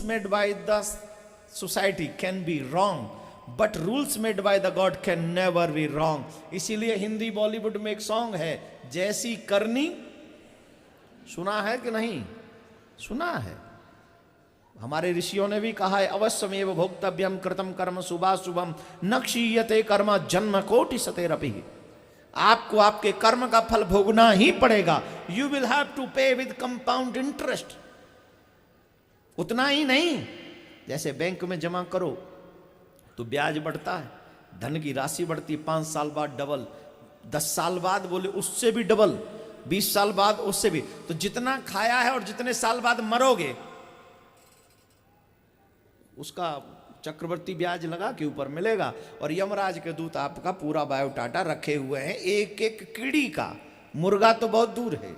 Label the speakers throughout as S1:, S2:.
S1: made by the society can be wrong, but rules made by the God can never be wrong. इसीलिए हिंदी बॉलीवुड में एक song है, जैसी करनी, सुना है कि नहीं? सुना है। हमारे ऋषियों ने भी कहा है, अवश्यमेव भोक्तव्यम कृतम कर्म शुभाशुभम न क्षीयते कर्म जन्म कोटि सतेरपि। आपको आपके कर्म का फल भोगना ही पड़ेगा। यू विल हैव टू पे विद कंपाउंड इंटरेस्ट। उतना ही नहीं, जैसे बैंक में जमा करो तो ब्याज बढ़ता है, धन की राशि बढ़ती है, 5 साल बाद डबल, 10 साल बाद बोले उससे भी डबल, 20 साल बाद उससे भी। तो जितना खाया है और जितने साल बाद मरोगे उसका चक्रवर्ती ब्याज लगा के ऊपर मिलेगा। और यमराज के दूत आपका पूरा बायोडाटा रखे हुए हैं, एक एक कीड़ी का। मुर्गा तो बहुत दूर है,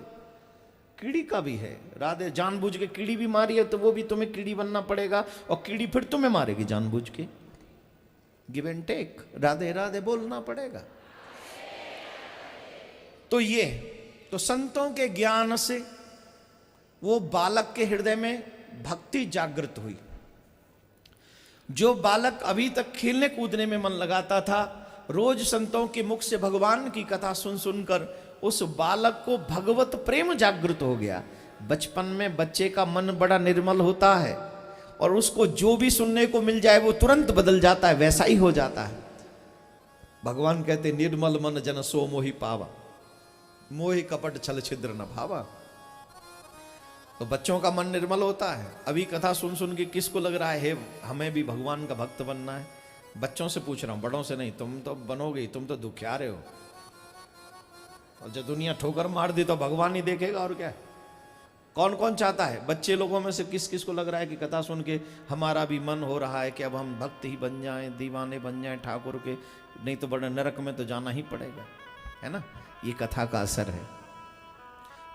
S1: कीड़ी का भी है। राधे जानबूझ के कीड़ी भी मारी है तो वो भी तुम्हें कीड़ी बनना पड़ेगा, और कीड़ी फिर तुम्हें मारेगी जानबूझ के। Give and take, Radhe Radhe बोलना पड़ेगा। तो ये तो संतों के ज्ञान से वो बालक के हृदय में भक्ति जागृत हुई। जो बालक अभी तक खेलने कूदने में मन लगाता था, रोज संतों के मुख से भगवान की कथा सुन सुनकर उस बालक को भगवत प्रेम जागृत हो गया। बचपन में बच्चे का मन बड़ा निर्मल होता है और उसको जो भी सुनने को मिल जाए वो तुरंत बदल जाता है, वैसा ही हो जाता है। भगवान कहते निर्मल मन जन सो मोहि पावा, मोहि कपट छल छिद्र न भावा। तो बच्चों का मन निर्मल होता है। अभी कथा सुन सुन के किसको लग रहा है हमें भी भगवान का भक्त बनना है? बच्चों से पूछ रहा हूं, बड़ों से नहीं। तुम तो बनोगे, तुम तो दुखियारे हो। और जब दुनिया ठोकर मार दी तो भगवान ही देखेगा, और क्या है? कौन कौन चाहता है? बच्चे लोगों में से किस किस को लग रहा है कि कथा सुन के हमारा भी मन हो रहा है कि अब हम भक्त ही बन जाएं, दीवाने बन जाएं ठाकुर के, नहीं तो बड़े नरक में तो जाना ही पड़ेगा, है ना? ये कथा का असर है।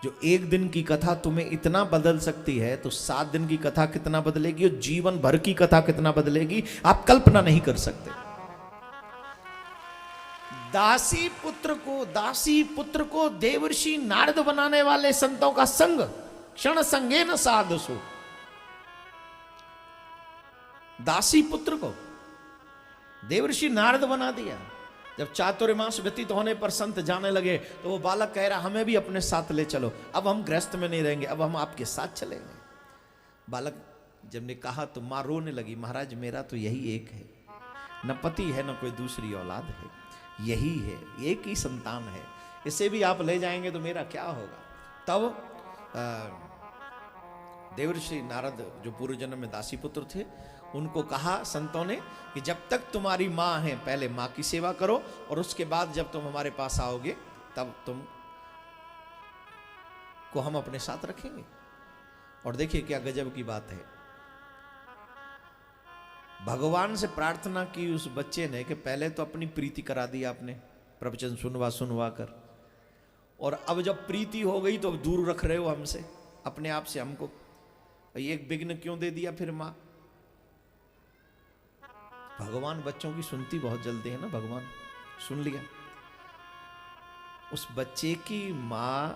S1: जो एक दिन की कथा तुम्हें इतना बदल सकती है, तो 7 दिन की कथा कितना बदलेगी, और जीवन भर की कथा कितना बदलेगी, आप कल्पना नहीं कर सकते। दासी पुत्र को देवर्षि नारद बनाने वाले संतों का संग क्षण संगेन साधसु। दासी पुत्र को देवर्षि नारद बना दिया। जब चातुर्मास व्यतीत होने पर संत जाने लगे तो वो बालक कह रहा हमें भी अपने साथ ले चलो, अब हम गृहस्थ में नहीं रहेंगे, अब हम आपके साथ चलेंगे। बालक जब ने कहा तो मां रोने लगी, महाराज मेरा तो यही एक है, न पति है न कोई दूसरी औलाद है, यही है, एक ही संतान है, इसे भी आप ले जाएंगे तो मेरा क्या होगा। तब देवर्षि नारद जो पूर्व जन्म में दासी पुत्र थे, उनको कहा संतों ने कि जब तक तुम्हारी माँ है पहले माँ की सेवा करो, और उसके बाद जब तुम हमारे पास आओगे तब तुम को हम अपने साथ रखेंगे। और देखिए क्या गजब की बात है, भगवान से प्रार्थना की उस बच्चे ने कि पहले तो अपनी प्रीति करा दी आपने प्रवचन सुनवा सुनवा कर, और अब जब प्रीति हो गई तो अब दूर रख रहे हो हमसे, अपने आप से हमको। एक विघ्न क्यों दे दिया फिर माँ? भगवान बच्चों की सुनती बहुत जल्दी है ना। भगवान सुन लिया, उस बच्चे की मां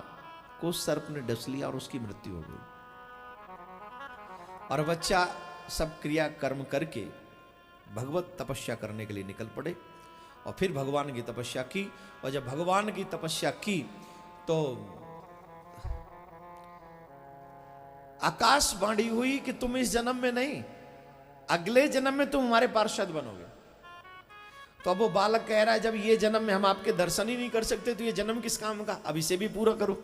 S1: को सर्प ने डस लिया और उसकी मृत्यु हो गई। और बच्चा सब क्रिया कर्म करके भगवत तपस्या करने के लिए निकल पड़े, और फिर भगवान की तपस्या की। और जब भगवान की तपस्या की तो आकाशवाणी हुई कि तुम इस जन्म में नहीं, अगले जन्म में तुम हमारे पार्षद बनोगे। तो अब वो बालक कह रहा है जब ये जन्म में हम आपके दर्शन ही नहीं कर सकते तो ये जन्म किस काम का, अब इसे भी पूरा करो।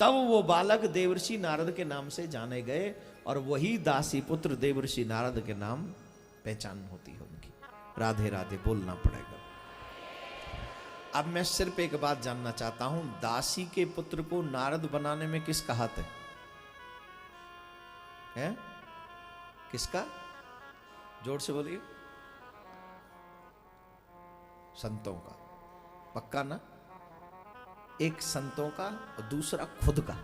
S1: तब वो बालक देवर्षि नारद के नाम से जाने गए, और वही दासी पुत्र देवर्षि नारद के नाम पहचान होती है उनकी। राधे राधे बोलना पड़ेगा। अब मैं सिर्फ एक बात जानना चाहता हूं, दासी के पुत्र को नारद बनाने में किसका हाथ है? किसका? जोर से बोलिए। संतों का। पक्का ना? एक संतों का और दूसरा खुद का।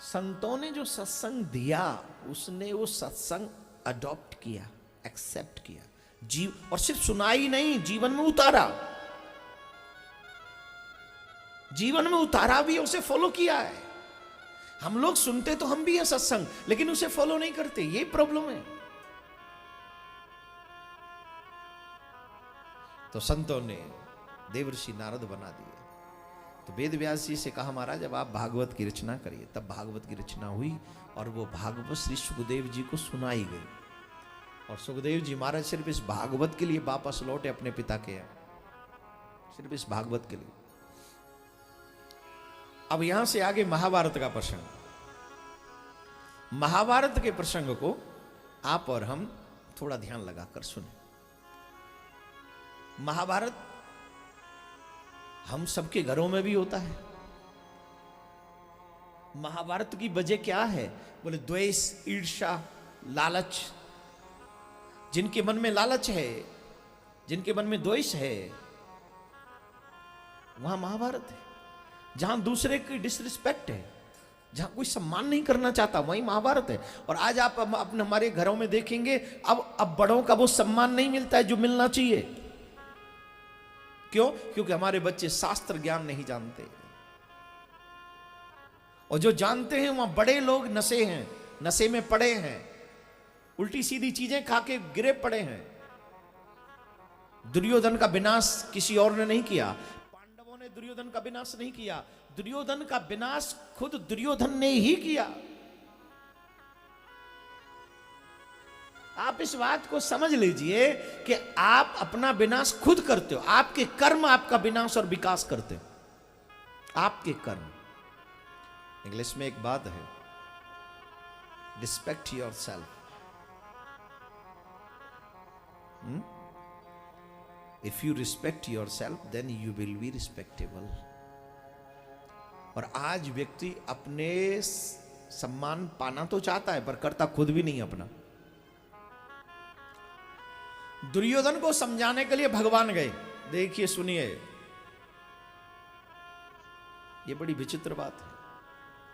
S1: संतों ने जो सत्संग दिया, उसने वो सत्संग अडॉप्ट किया, एक्सेप्ट किया, और सिर्फ सुनाई नहीं, जीवन में उतारा। जीवन में उतारा भी, उसे फॉलो किया है। हम लोग सुनते तो हम भी हैं सत्संग, लेकिन उसे फॉलो नहीं करते, ये प्रॉब्लम है। तो संतों ने देवर्षि नारद बना दिए। तो वेद व्यास जी से कहा, महाराज अब आप भागवत की रचना करिए। तब भागवत की रचना हुई और वो भागवत श्री सुखदेव जी को सुनाई गई। और सुखदेव जी महाराज सिर्फ इस भागवत के लिए वापस लौटे अपने पिता के यहाँ, सिर्फ इस भागवत के लिए। अब यहां से आगे महाभारत का प्रसंग। महाभारत के प्रसंग को आप और हम थोड़ा ध्यान लगाकर सुने। महाभारत हम सबके घरों में भी होता है। महाभारत की वजह क्या है? बोले द्वेष, ईर्ष्या, लालच। जिनके मन में लालच है, जिनके मन में द्वेष है, वहां महाभारत है। जहां दूसरे की डिसरिस्पेक्ट है, जहां कोई सम्मान नहीं करना चाहता, वहीं महाभारत है। और आज आप अपने हमारे घरों में देखेंगे, अब बड़ों का वो सम्मान नहीं मिलता है जो मिलना चाहिए। क्यों? क्योंकि हमारे बच्चे शास्त्र ज्ञान नहीं जानते, और जो जानते हैं वहां बड़े लोग नशे हैं, नशे में पड़े हैं, उल्टी सीधी चीजें खा के गिरे पड़े हैं। दुर्योधन का विनाश किसी और ने नहीं किया, पांडवों ने दुर्योधन का विनाश नहीं किया, दुर्योधन का विनाश खुद दुर्योधन ने ही किया। आप इस बात को समझ लीजिए कि आप अपना विनाश खुद करते हो। आपके कर्म आपका विनाश और विकास करते हो, आपके कर्म। इंग्लिश में एक बात है, respect yourself. If you respect yourself then you will be respectable. और आज व्यक्ति अपने सम्मान पाना तो चाहता है, पर करता खुद भी नहीं अपना। दुर्योधन को समझाने के लिए भगवान गए। देखिए, सुनिए, ये बड़ी विचित्र बात है,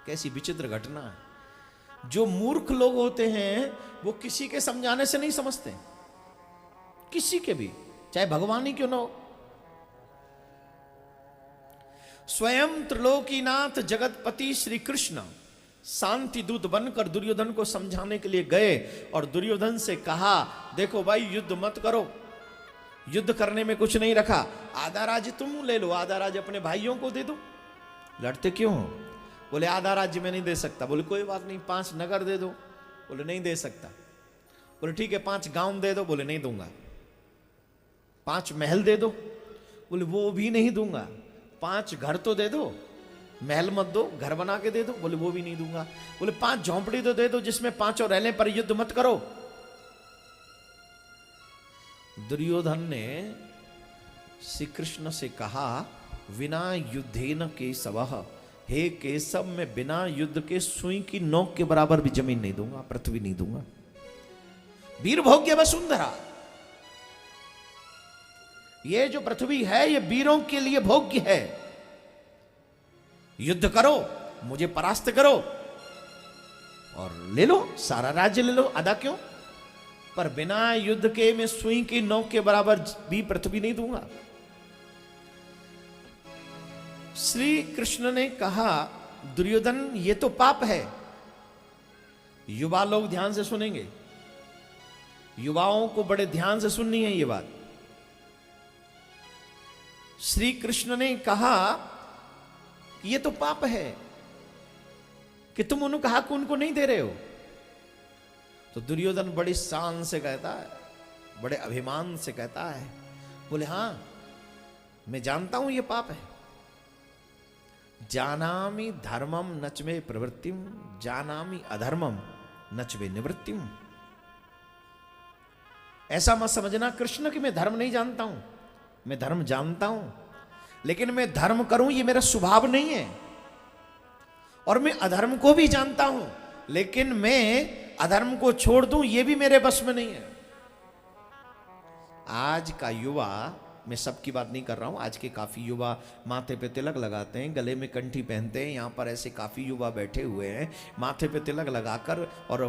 S1: कैसी विचित्र घटना है। जो मूर्ख लोग होते हैं वो किसी के समझाने से नहीं समझते, किसी के भी, चाहे भगवान ही क्यों ना हो। स्वयं त्रिलोकीनाथ जगतपति श्री कृष्ण शांति दूत बनकर दुर्योधन को समझाने के लिए गए और दुर्योधन से कहा, देखो भाई, युद्ध मत करो, युद्ध करने में कुछ नहीं रखा, आधा राज्य तुम ले लो, आधा राज्य अपने भाइयों को दे दो। लड़ते क्यों हो? बोले आधा राज्य में नहीं दे सकता। बोले कोई बात नहीं, 5 नगर दे दो। बोले नहीं दे सकता। बोले ठीक है, 5 गांव दे दो। बोले नहीं दूंगा। 5 महल दे दो। बोले वो भी नहीं दूंगा। 5 घर तो दे दो, महल मत दो, घर बना के दे दो। बोले वो भी नहीं दूंगा। बोले 5 झोंपड़ी तो दे दो जिसमें 5 और रहने, पर युद्ध मत करो। दुर्योधन ने श्री कृष्ण से कहा, विना युद्धेन केशवः, हे केशव, मैं बिना युद्ध के सुई की नोक के बराबर भी जमीन नहीं दूंगा, पृथ्वी नहीं दूंगा। वीर भोग्य वसुंधरा, ये जो पृथ्वी है ये वीरों के लिए भोग्य है। युद्ध करो, मुझे परास्त करो और ले लो, सारा राज्य ले लो, आधा क्यों, पर बिना युद्ध के मैं सुई की नोक के बराबर भी पृथ्वी नहीं दूंगा। श्री कृष्ण ने कहा, दुर्योधन ये तो पाप है। युवा लोग ध्यान से सुनेंगे, युवाओं को बड़े ध्यान से सुननी है ये बात। श्री कृष्ण ने कहा ये तो पाप है कि तुम उनका हक उनको नहीं दे रहे हो। तो दुर्योधन बड़ी शान से कहता है, बड़े अभिमान से कहता है, बोले हां मैं जानता हूं ये पाप है। जानामि धर्मम नचमे प्रवृत्तिम, जानामि अधर्मम नचमे निवृत्तिम। ऐसा मत समझना कृष्ण कि मैं धर्म नहीं जानता हूं, मैं धर्म जानता हूं, लेकिन मैं धर्म करूं ये मेरा स्वभाव नहीं है। और मैं अधर्म को भी जानता हूं, लेकिन मैं अधर्म को छोड़ दूं ये भी मेरे बस में नहीं है। आज का युवा, मैं सबकी बात नहीं कर रहा हूं, आज के काफी युवा माथे पे तिलक लगाते हैं, गले में कंठी पहनते हैं। यहां पर ऐसे काफी युवा बैठे हुए हैं, माथे पे तिलक लगाकर और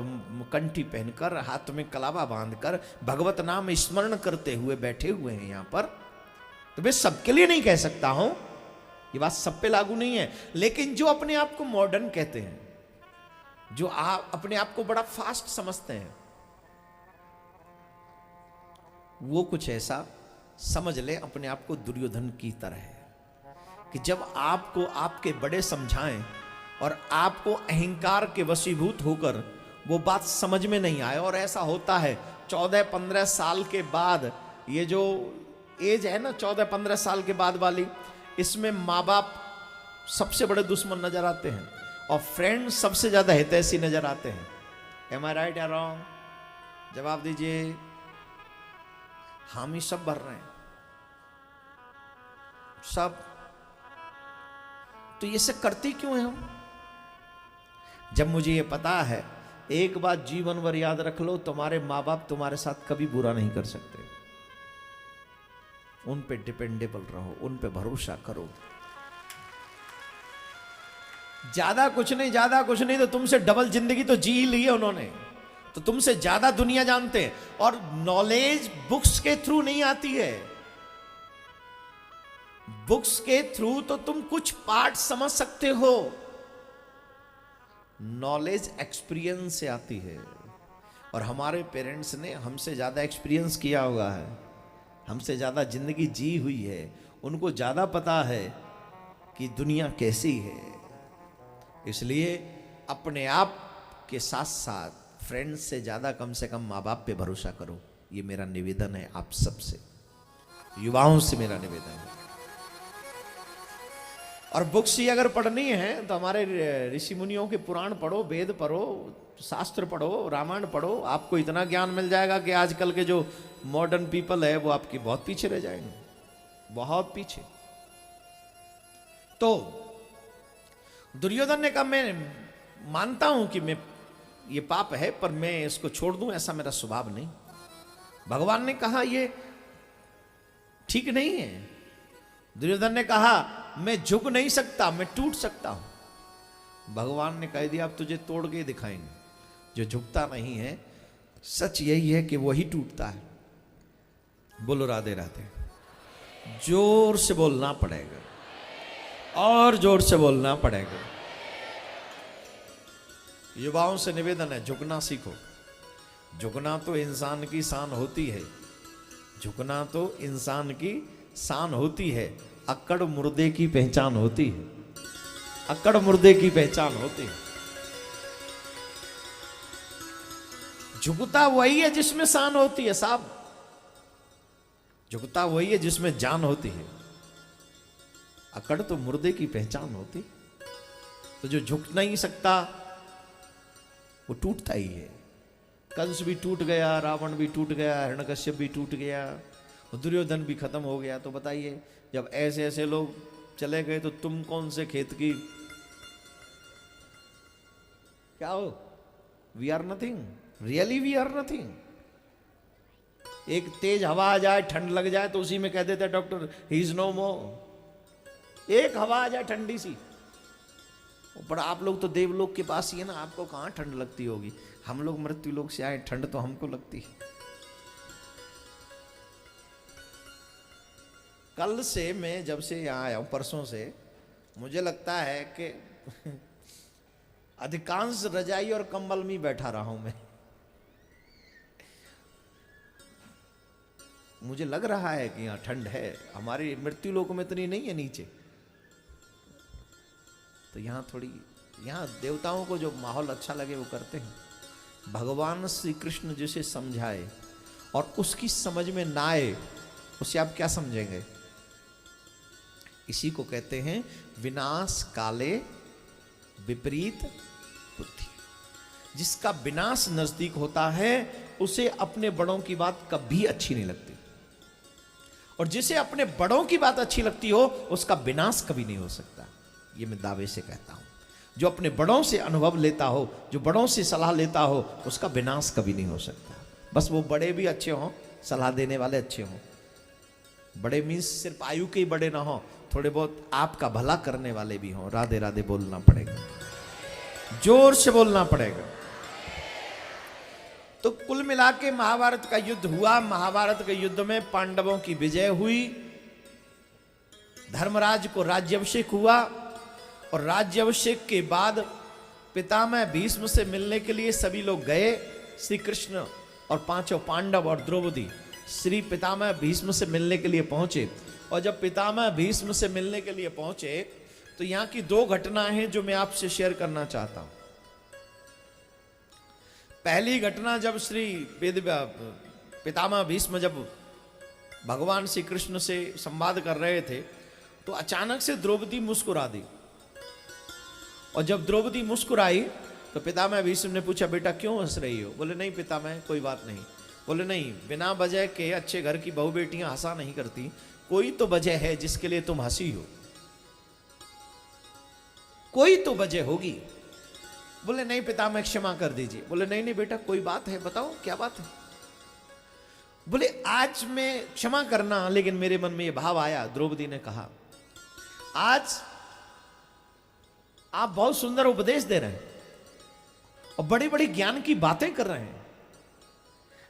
S1: कंठी पहनकर, हाथ में कलावा बांधकर भगवत नाम स्मरण करते हुए बैठे हुए हैं यहां पर। तो मैं सबके लिए नहीं कह सकता हूं, ये बात सब पे लागू नहीं है, लेकिन जो अपने आप को मॉडर्न कहते हैं, जो आप अपने आप को बड़ा फास्ट समझते हैं, वो कुछ ऐसा समझ ले अपने आप को दुर्योधन की तरह है कि जब आपको आपके बड़े समझाएं और आपको अहंकार के वशीभूत होकर वो बात समझ में नहीं आए, और ऐसा होता है 14-15 साल के बाद, ये जो एज है ना 14-15 साल के बाद वाली, इसमें माँ बाप सबसे बड़े दुश्मन नजर आते हैं और फ्रेंड सबसे ज्यादा हितैषी नजर आते हैं। एम आई राइट या रॉन्ग? जवाब दीजिए। हामी सब भर रहे हैं सब। तो ये सब करती क्यों है हम? जब मुझे ये पता है, एक बात जीवन भर याद रख लो, तुम्हारे माँ बाप तुम्हारे साथ कभी बुरा नहीं कर सकते। उन पे डिपेंडेबल रहो, उन पे भरोसा करो। ज्यादा कुछ नहीं तो तुमसे डबल जिंदगी तो जी ली है उन्होंने, तो तुमसे ज्यादा दुनिया जानते हैं। और नॉलेज बुक्स के थ्रू नहीं आती है। बुक्स के थ्रू तो तुम कुछ पार्ट समझ सकते हो, नॉलेज एक्सपीरियंस से आती है। और हमारे पेरेंट्स ने हमसे ज्यादा एक्सपीरियंस किया हुआ है, हमसे ज्यादा जिंदगी जी हुई है, उनको ज्यादा पता है कि दुनिया कैसी है। इसलिए अपने आप के साथ साथ फ्रेंड्स से ज्यादा कम से कम माँ बाप पे भरोसा करो। ये मेरा निवेदन है आप सबसे, युवाओं से मेरा निवेदन है। और बुक्स ही अगर पढ़नी है तो हमारे ऋषि मुनियों के पुराण पढ़ो, वेद पढ़ो, शास्त्र पढ़ो, रामायण पढ़ो, आपको इतना ज्ञान मिल जाएगा कि आजकल के जो मॉडर्न पीपल है वो आपकी बहुत पीछे रह जाएंगे, बहुत पीछे। तो दुर्योधन ने कहा मैं मानता हूं कि मैं ये पाप है, पर मैं इसको छोड़ दूं, ऐसा मेरा स्वभाव नहीं। भगवान ने कहा ये ठीक नहीं है। दुर्योधन ने कहा मैं झुक नहीं सकता, मैं टूट सकता हूं। भगवान ने कह दिया अब तुझे तोड़ के दिखाएंगे। जो झुकता नहीं है, सच यही है कि वही टूटता है। बोलो राधे राधे। जोर से बोलना पड़ेगा और जोर से बोलना पड़ेगा। युवाओं से निवेदन है, झुकना सीखो। झुकना तो इंसान की शान होती है, झुकना तो इंसान की शान होती है। अक्कड़ मुर्दे की पहचान होती है, अक्कड़ मुर्दे की पहचान होती है। झुकता वही है जिसमें शान होती है साहब, झुकता वही है जिसमें जान होती है। अकड़ तो मुर्दे की पहचान होती। तो जो झुक नहीं सकता वो टूटता ही है। कंस भी टूट गया, रावण भी टूट गया, हिरण्यकश्यप भी टूट गया, दुर्योधन भी खत्म हो गया। तो बताइए जब ऐसे ऐसे लोग चले गए तो तुम कौन से खेत की क्या हो? We are nothing, really we are nothing. एक तेज हवा आ जाए, ठंड लग जाए तो उसी में कह देते डॉक्टर ही इज नो मोर। एक हवा आ जाए ठंडी सी, पर आप लोग तो देवलोक के पास ही है ना, आपको कहां ठंड लगती होगी। हम लोग मृत्यु लोक से आए, ठंड तो हमको लगती है। कल से मैं जब से यहाँ आया हूं, परसों से, मुझे लगता है कि अधिकांश रजाई और कंबल में बैठा रहा हूं मैं। मुझे लग रहा है कि यहाँ ठंड है। हमारी मृत्यु लोक में इतनी नहीं है नीचे, तो यहाँ थोड़ी, यहाँ देवताओं को जो माहौल अच्छा लगे वो करते हैं। भगवान श्री कृष्ण जिसे समझाए और उसकी समझ में ना आए, उसे आप क्या समझेंगे? इसी को कहते हैं विनाश काले विपरीत बुद्धि। जिसका विनाश नजदीक होता है उसे अपने बड़ों की बात कभी अच्छी नहीं लगती, और जिसे अपने बड़ों की बात अच्छी लगती हो उसका विनाश कभी नहीं हो सकता। ये मैं दावे से कहता हूं। जो अपने बड़ों से अनुभव लेता हो, जो बड़ों से सलाह लेता हो, उसका विनाश कभी नहीं हो सकता। बस वो बड़े भी अच्छे हों, सलाह देने वाले अच्छे हों। बड़े मीन्स सिर्फ आयु के ही बड़े ना हो, थोड़े बहुत आपका भला करने वाले भी हों। राधे राधे बोलना पड़ेगा, जोर से बोलना पड़ेगा। तो कुल मिला के महाभारत का युद्ध हुआ। महाभारत के युद्ध में पांडवों की विजय हुई, धर्मराज को राज्याभिषेक हुआ, और राज्याभिषेक के बाद पितामह भीष्म से मिलने के लिए सभी लोग गए। श्री कृष्ण और पांचों पांडव और द्रौपदी श्री पितामह भीष्म से मिलने के लिए पहुंचे। और जब पितामह भीष्म से मिलने के लिए पहुंचे तो यहां की दो घटनाएं हैं जो मैं आपसे शेयर करना चाहता हूं। पहली घटना, जब श्री पितामह भीष्म जब भगवान श्री कृष्ण से संवाद कर रहे थे तो अचानक से द्रौपदी मुस्कुरा दी। और जब द्रौपदी मुस्कुराई तो पितामह भीष्म ने पूछा, बेटा क्यों हंस रही हो? बोले नहीं पितामह, कोई बात नहीं। बोले नहीं, बिना वजह के अच्छे घर की बहू बेटियां हंसा नहीं करती, कोई तो वजह है जिसके लिए तुम हंसी हो, कोई तो वजह होगी। बोले नहीं पितामह, क्षमा कर दीजिए। बोले नहीं नहीं बेटा, कोई बात है, बताओ क्या बात है। बोले आज मैं क्षमा करना, लेकिन मेरे मन में यह भाव आया। द्रौपदी ने कहा, आज आप बहुत सुंदर उपदेश दे रहे हैं और बड़ी बड़ी ज्ञान की बातें कर रहे हैं,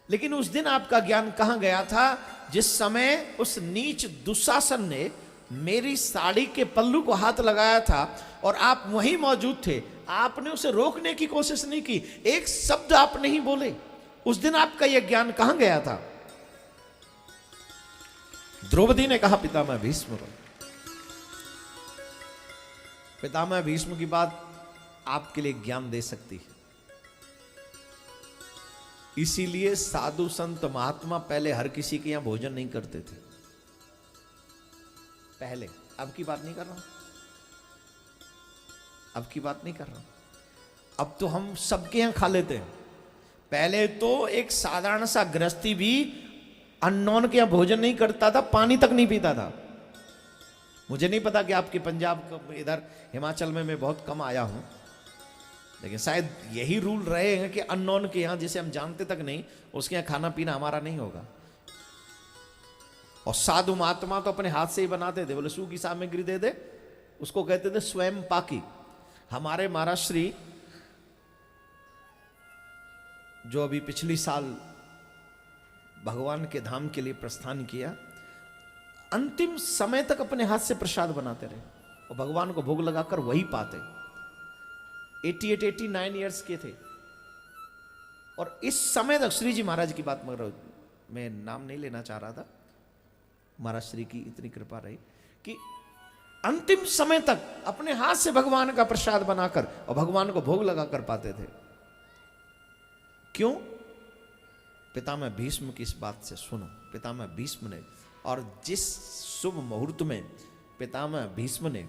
S1: लेकिन उस दिन आपका ज्ञान कहां गया था जिस समय उस नीच दुशासन ने मेरी साड़ी के पल्लू को हाथ लगाया था और आप वहीं मौजूद थे। आपने उसे रोकने की कोशिश नहीं की, एक शब्द आप नहीं बोले। उस दिन आपका यह ज्ञान कहां गया था? द्रौपदी ने कहा, पितामह भीष्म। पितामह भीष्म की बात आपके लिए ज्ञान दे सकती है। इसीलिए साधु संत महात्मा पहले हर किसी के यहां भोजन नहीं करते थे। पहले, अब की बात नहीं कर रहा हूं, अब की बात नहीं कर रहा हूं। अब तो हम सबके यहां खा लेते हैं। पहले तो एक साधारण सा गृहस्थी भी अननोन के यहां भोजन नहीं करता था, पानी तक नहीं पीता था। मुझे नहीं पता कि आपके पंजाब इधर हिमाचल में मैं बहुत कम आया हूं, लेकिन शायद यही रूल रहे हैं कि अननोन के यहां, जिसे हम जानते तक नहीं, उसके यहां खाना पीना हमारा नहीं होगा। और साधु महात्मा तो अपने हाथ से ही बनाते थे। बोले सूखी सामग्री दे दे, उसको कहते थे स्वयं पाकी। हमारे महाराज श्री जो अभी पिछली साल भगवान के धाम के लिए प्रस्थान किया, अंतिम समय तक अपने हाथ से प्रसाद बनाते रहे और भगवान को भोग लगाकर वही पाते। 88-89 ईयर्स के थे। और इस समय तक श्री जी महाराज की बात मगर मैं नाम नहीं लेना चाह रहा था, महाराज श्री की इतनी कृपा रही कि अंतिम समय तक अपने हाथ से भगवान का प्रसाद बनाकर और भगवान को भोग लगाकर पाते थे। क्यों? पितामह भीष्म की इस बात से सुनो। पितामह भीष्म ने, और जिस शुभ मुहूर्त में पितामह भीष्म ने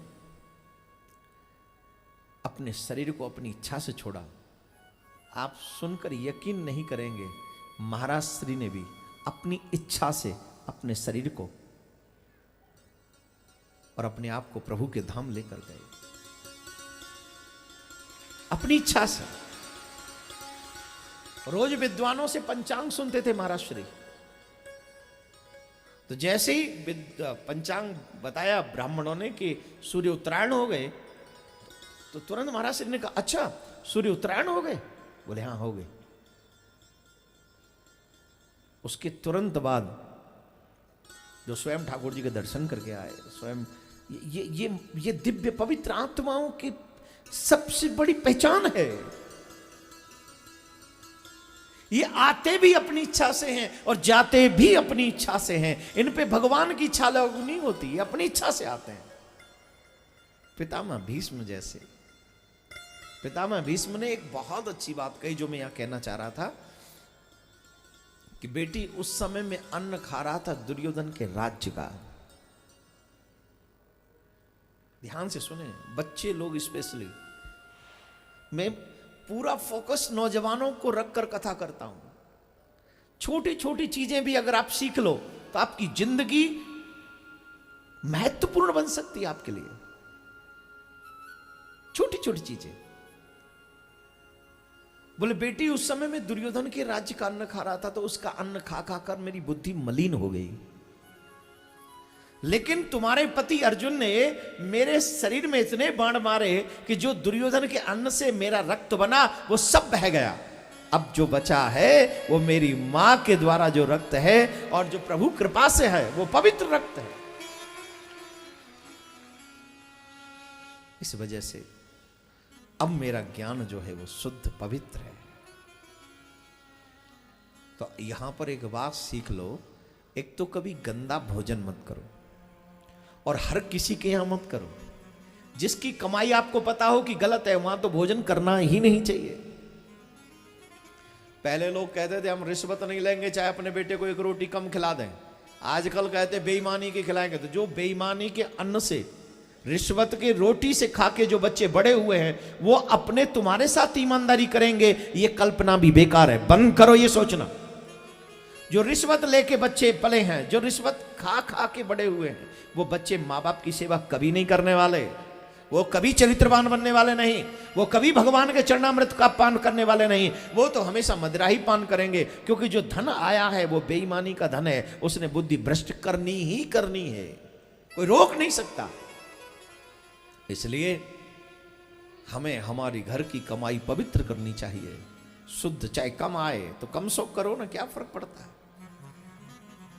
S1: अपने शरीर को अपनी इच्छा से छोड़ा, आप सुनकर यकीन नहीं करेंगे, महाराज श्री ने भी अपनी इच्छा से अपने शरीर को और अपने आप को प्रभु के धाम लेकर गए, अपनी इच्छा से। रोज विद्वानों से पंचांग सुनते थे महाराज श्री। तो जैसे ही पंचांग बताया ब्राह्मणों ने कि सूर्य उत्तरायण हो गए, तो तुरंत महाराज श्री ने कहा, अच्छा सूर्य उत्तरायण हो गए? बोले हाँ हो गए। उसके तुरंत बाद जो स्वयं ठाकुर जी के दर्शन करके आए, स्वयं ये दिव्य पवित्र आत्माओं की सबसे बड़ी पहचान है। ये आते भी अपनी इच्छा से हैं और जाते भी अपनी इच्छा से हैं। इन पे भगवान की इच्छा लागू नहीं होती, अपनी इच्छा से आते हैं। पितामह भीष्म जैसे, पितामह भीष्म ने एक बहुत अच्छी बात कही जो मैं यहां कहना चाह रहा था कि बेटी, उस समय में अन्न खा रहा था दुर्योधन के राज्य का। ध्यान से सुने बच्चे लोग स्पेशली, मैं पूरा फोकस नौजवानों को रखकर कथा करता हूं। छोटी छोटी चीजें भी अगर आप सीख लो तो आपकी जिंदगी महत्वपूर्ण बन सकती है आपके लिए। छोटी छोटी चीजें। बोले बेटी, उस समय में दुर्योधन के राज्य का अन्न खा रहा था, तो उसका अन्न खा खा कर मेरी बुद्धि मलिन हो गई। लेकिन तुम्हारे पति अर्जुन ने मेरे शरीर में इतने बाण मारे कि जो दुर्योधन के अन्न से मेरा रक्त बना वो सब बह गया। अब जो बचा है वो मेरी मां के द्वारा जो रक्त है और जो प्रभु कृपा से है वो पवित्र रक्त है। इस वजह से अब मेरा ज्ञान जो है वो शुद्ध पवित्र है। तो यहां पर एक बात सीख लो, एक तो कभी गंदा भोजन मत करो और हर किसी के यहां मत करो। जिसकी कमाई आपको पता हो कि गलत है वहां तो भोजन करना ही नहीं चाहिए। पहले लोग कहते थे हम रिश्वत नहीं लेंगे चाहे अपने बेटे को एक रोटी कम खिला दें। आजकल कहते बेईमानी के खिलाएंगे। तो जो बेईमानी के अन्न से, रिश्वत के रोटी से खा के जो बच्चे बड़े हुए हैं वो अपने तुम्हारे साथ ईमानदारी करेंगे, ये कल्पना भी बेकार है। बंद करो ये सोचना। जो रिश्वत लेके बच्चे पले हैं, जो रिश्वत खा खा के बड़े हुए हैं, वो बच्चे माँ बाप की सेवा कभी नहीं करने वाले, वो कभी चरित्रवान बनने वाले नहीं, वो कभी भगवान के चरणामृत का पान करने वाले नहीं, वो तो हमेशा मदिरा ही पान करेंगे। क्योंकि जो धन आया है वो बेईमानी का धन है, उसने बुद्धि भ्रष्ट करनी ही करनी है, कोई रोक नहीं सकता। इसलिए हमें हमारी घर की कमाई पवित्र करनी चाहिए, शुद्ध। चाहे कम आए तो कम सो करो ना, क्या फर्क पड़ता है।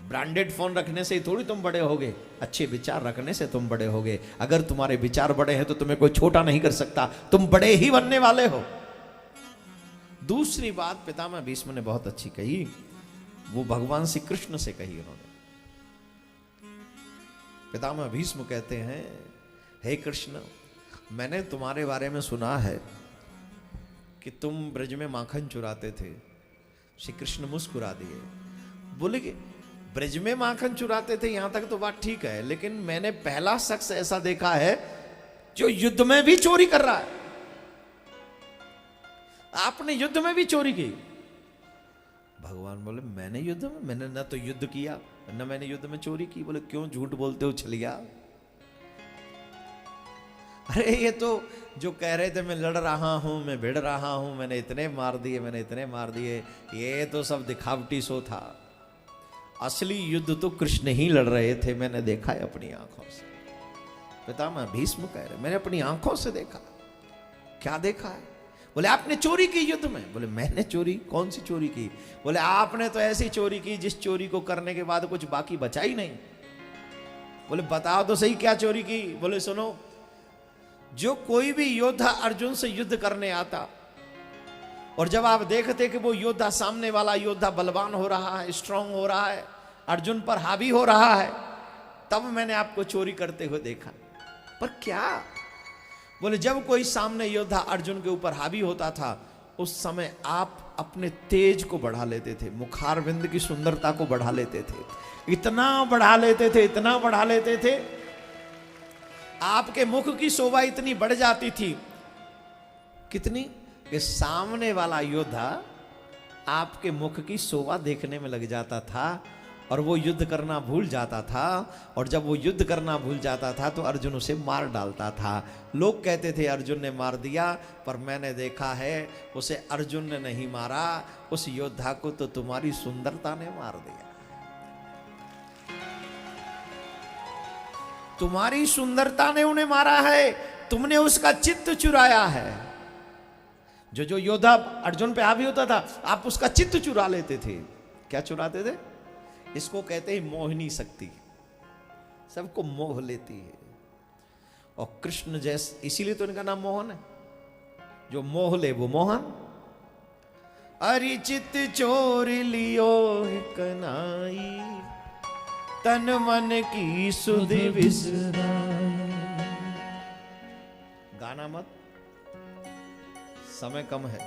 S1: ब्रांडेड फोन रखने से ही थोड़ी तुम बड़े होगे, अच्छे विचार रखने से तुम बड़े होगे। अगर तुम्हारे विचार बड़े हैं तो तुम्हें कोई छोटा नहीं कर सकता, तुम बड़े ही बनने वाले हो। दूसरी बात पितामह भीष्म ने बहुत अच्छी कही, वो भगवान श्री कृष्ण से कही उन्होंने। पितामह भीष्म कहते हैं, हे कृष्ण, मैंने तुम्हारे बारे में सुना है कि तुम ब्रज में माखन चुराते थे। श्री कृष्ण मुस्कुरा दिए, बोले कि ब्रज में माखन चुराते थे यहां तक तो बात ठीक है, लेकिन मैंने पहला शख्स ऐसा देखा है जो युद्ध में भी चोरी कर रहा है। आपने युद्ध में भी चोरी की। भगवान बोले मैंने युद्ध में, मैंने ना तो युद्ध किया न मैंने युद्ध में चोरी की। बोले क्यों झूठ बोलते हो छलिया। अरे ये तो जो कह रहे थे मैं लड़ रहा हूं, मैं भिड़ रहा हूं, मैंने इतने मार दिए, मैंने इतने मार दिए, ये तो सब दिखावटी सो था। असली युद्ध तो कृष्ण ही लड़ रहे थे, मैंने देखा है अपनी आंखों से। पितामह भीष्म कह रहे मैंने अपनी आंखों से देखा। क्या देखा है? बोले आपने चोरी की युद्ध में। बोले मैंने चोरी? कौन सी चोरी की? बोले आपने तो ऐसी चोरी की जिस चोरी को करने के बाद कुछ बाकी बचा ही नहीं। बोले बताओ तो सही क्या चोरी की। बोले सुनो, जो कोई भी योद्धा अर्जुन से युद्ध करने आता और जब आप देखते कि वो योद्धा, सामने वाला योद्धा बलवान हो रहा है, स्ट्रांग हो रहा है, अर्जुन पर हावी हो रहा है, तब मैंने आपको चोरी करते हुए देखा। पर क्या? बोले जब कोई सामने योद्धा अर्जुन के ऊपर हावी होता था उस समय आप अपने तेज को बढ़ा लेते थे, मुखारविंद की सुंदरता को बढ़ा लेते थे, इतना बढ़ा लेते थे, इतना बढ़ा लेते थे, आपके मुख की शोभा इतनी बढ़ जाती थी। कितनी? कि सामने वाला योद्धा आपके मुख की शोभा देखने में लग जाता था और वो युद्ध करना भूल जाता था। और जब वो युद्ध करना भूल जाता था तो अर्जुन उसे मार डालता था। लोग कहते थे अर्जुन ने मार दिया, पर मैंने देखा है उसे अर्जुन ने नहीं मारा, उस योद्धा को तो तुम्हारी सुंदरता ने मार दिया। तुम्हारी सुंदरता ने उन्हें मारा है, तुमने उसका चित्त चुराया है। जो योद्धा अर्जुन पे हावी होता था आप उसका चित्त चुरा लेते थे। क्या चुराते थे? इसको कहते हैं मोहिनी शक्ति, सबको मोह लेती है। और कृष्ण जैसे, इसीलिए तो इनका नाम मोहन है, जो मोह ले वो मोहन। अरि चित चोर लियो कनाई, तन मन की सुध बिसराई। गाना मत, समय कम है।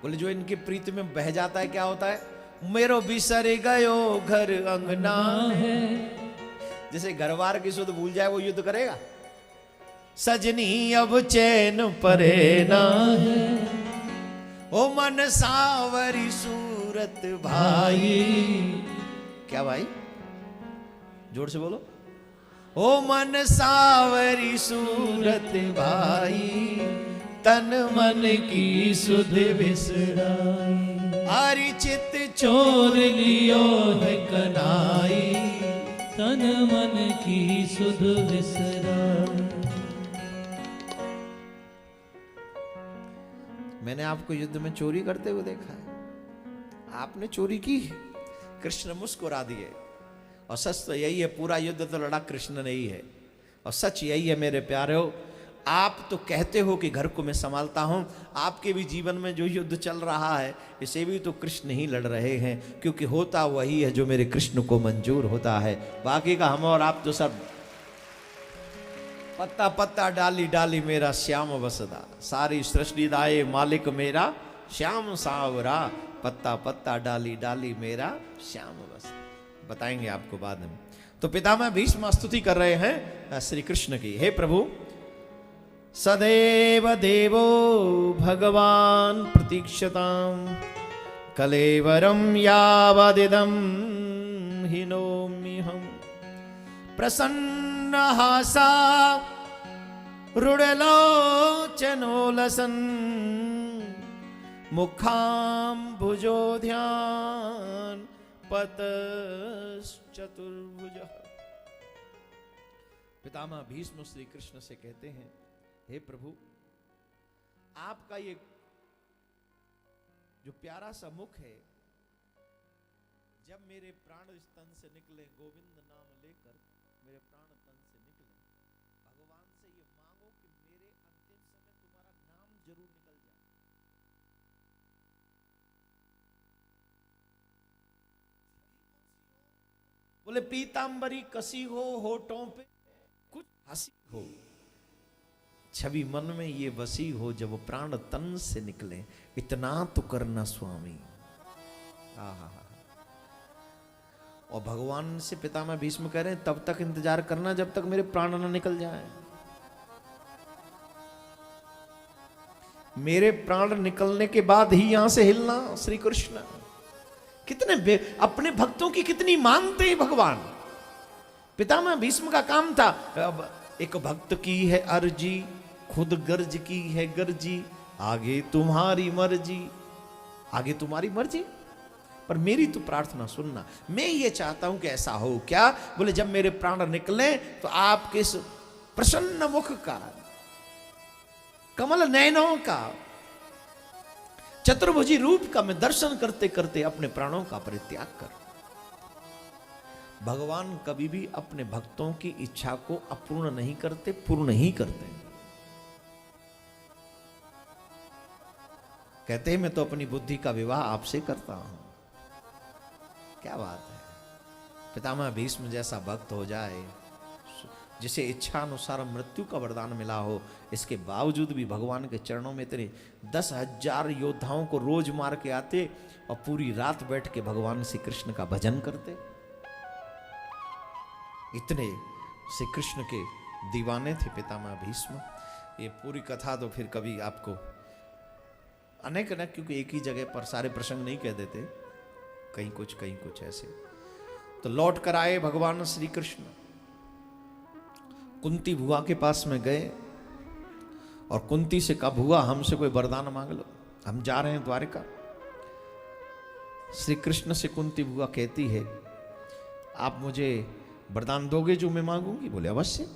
S1: बोले जो इनकी प्रीति में बह जाता है क्या होता है? मेरो बिसर गयो घर अंगना है। जैसे घरवार की सुध भूल जाए वो युद्ध करेगा। सजनी अब चैन परे ना है, ओ मन सावरी सूरत भाई। क्या भाई? जोर से बोलो। ओ मन सावरी सूरत भाई, तन मन की सुध बिसराई। हरि चित चोर लियो है कनाई, तन मन की सुध बिसराई। मैंने आपको युद्ध में चोरी करते हुए देखा है, आपने चोरी की। कृष्ण मुस्कुरा दिए। और सच तो यही है, पूरा युद्ध तो लड़ा कृष्ण ने ही है। और सच यही है मेरे प्यारे हो, आप तो कहते हो कि घर को मैं संभालता हूं, आपके भी जीवन में जो युद्ध चल रहा है इसे भी तो कृष्ण ही लड़ रहे हैं, क्योंकि होता वही है जो मेरे कृष्ण को मंजूर होता है। बाकी का हम और आप तो सब पत्ता पत्ता डाली डाली मेरा श्याम बसदा, सारी सृष्टि दाए मालिक मेरा श्याम सावरा, पत्ता पत्ता डाली डाली मेरा श्याम बसदा। बताएंगे आपको बाद में। तो पितामह भीष्म स्तुति कर रहे हैं श्री कृष्ण की। हे प्रभु, सदैव देवो भगवान प्रतीक्षताम, कलेवरम यावदिदं हिनोम्यहम्, प्रसन्नहासा रुडलोचनोलसन्, मुखाम्बुजोध्यान पतश्चतुर्भुजः। पितामह भीष्म श्री कृष्ण से कहते हैं, हे प्रभु, आपका ये जो प्यारा सा मुख है, जब मेरे प्राण इस तन से निकले, गोविंद नाम लेकर मेरे प्राण तन से निकले, भगवान से ये मांगो कि मेरे अंतिम समय तुम्हारा नाम जरूर निकल जाए। बोले पीतांबरी कसी हो होठों पे कुछ हंसी हो, छवि मन में ये बसी हो, जब प्राण तन से निकले, इतना तो करना स्वामी। और भगवान से पितामह भीष्म कह रहे हैं, तब तक इंतजार करना जब तक मेरे प्राण न निकल जाए। मेरे प्राण निकलने के बाद ही यहां से हिलना। श्री कृष्ण कितने अपने भक्तों की कितनी मानते हैं भगवान। पितामह भीष्म का काम था, एक भक्त की है अर्जी, खुद गर्ज की है गर्जी, आगे तुम्हारी मर्जी, आगे तुम्हारी मर्जी, पर मेरी तो प्रार्थना सुनना। मैं ये चाहता हूं कि ऐसा हो। क्या? बोले जब मेरे प्राण निकले तो आपके इस प्रसन्न मुख का, कमल नयनों का, चतुर्भुजी रूप का मैं दर्शन करते करते अपने प्राणों का परित्याग कर। भगवान कभी भी अपने भक्तों की इच्छा को अपूर्ण नहीं करते, पूर्ण ही करते। कहते हैं मैं तो अपनी बुद्धि का विवाह आपसे करता हूं। क्या बात है। पितामह भीष्म जैसा भक्त हो जाए, जिसे इच्छा अनुसार मृत्यु का वरदान मिला हो, इसके बावजूद भी भगवान के चरणों में इतने 10,000 योद्धाओं को रोज मार के आते और पूरी रात बैठ के भगवान श्री कृष्ण का भजन करते। इतने श्री कृष्ण के दीवाने थे पितामह भीष्म। ये पूरी कथा तो फिर कभी आपको अनेक अनेक, क्योंकि एक ही जगह पर सारे प्रसंग नहीं कह देते, कहीं कुछ ऐसे। तो लौट कर आए भगवान श्री कृष्ण, कुंती बुआ के पास में गए और कुंती से कहा, बुआ हमसे कोई वरदान मांग लो, हम जा रहे हैं द्वारिका। श्री कृष्ण से कुंती बुआ कहती है, आप मुझे वरदान दोगे जो मैं मांगूंगी? बोले अवश्य,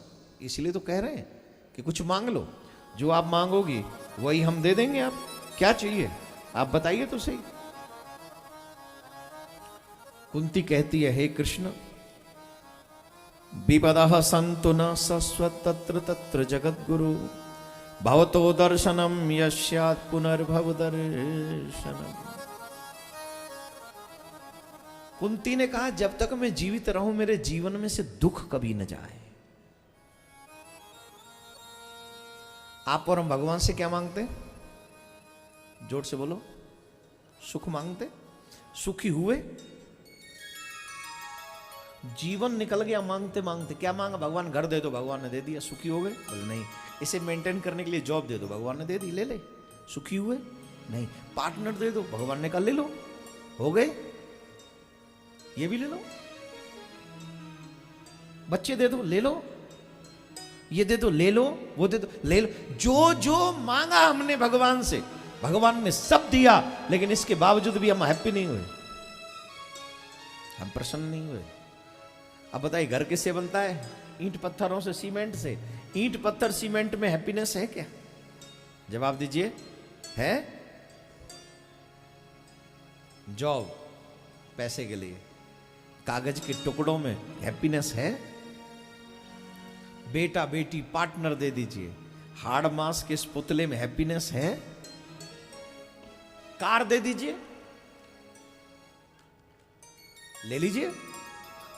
S1: इसलिए तो कह रहे हैं कि कुछ मांग लो, जो आप मांगोगी वही हम दे देंगे। आप क्या चाहिए आप बताइए तो सही। कुंती कहती है, हे कृष्ण, विपदः सन्तु न सस्वत् तत्र तत्र जगद्गुरु, भवतो दर्शनम यस्यात् पुनर्भव दर्शनम। कुंती ने कहा, जब तक मैं जीवित रहूं मेरे जीवन में से दुख कभी न जाए। आप और हम भगवान से क्या मांगते? जोर से बोलो। सुख मांगते? सुखी हुए? जीवन निकल गया मांगते मांगते। क्या मांगा? भगवान घर दे दो, भगवान ने दे दिया, सुखी हो गए? बोले नहीं। इसे मेंटेन करने के लिए जॉब दे दो, भगवान ने दे दी, ले ले, सुखी हुए? नहीं। पार्टनर दे दो, भगवान ने कहा ले लो, हो गए, ये भी ले लो। बच्चे दे दो, ले लो, ये दे दो, ले लो, वो दे दो, ले लो। जो जो मांगा हमने भगवान से, भगवान ने सब दिया, लेकिन इसके बावजूद भी हम हैप्पी नहीं हुए, हम प्रसन्न नहीं हुए। अब बताइए घर किससे बनता है? ईंट पत्थरों से, सीमेंट से। ईंट पत्थर सीमेंट में हैप्पीनेस है क्या? जवाब दीजिए, है? जॉब, पैसे के लिए, कागज के टुकड़ों में हैप्पीनेस है? बेटा बेटी पार्टनर दे दीजिए, हाड़ मास के इस पुतले में हैप्पीनेस है? कार दे दीजिए, ले लीजिए,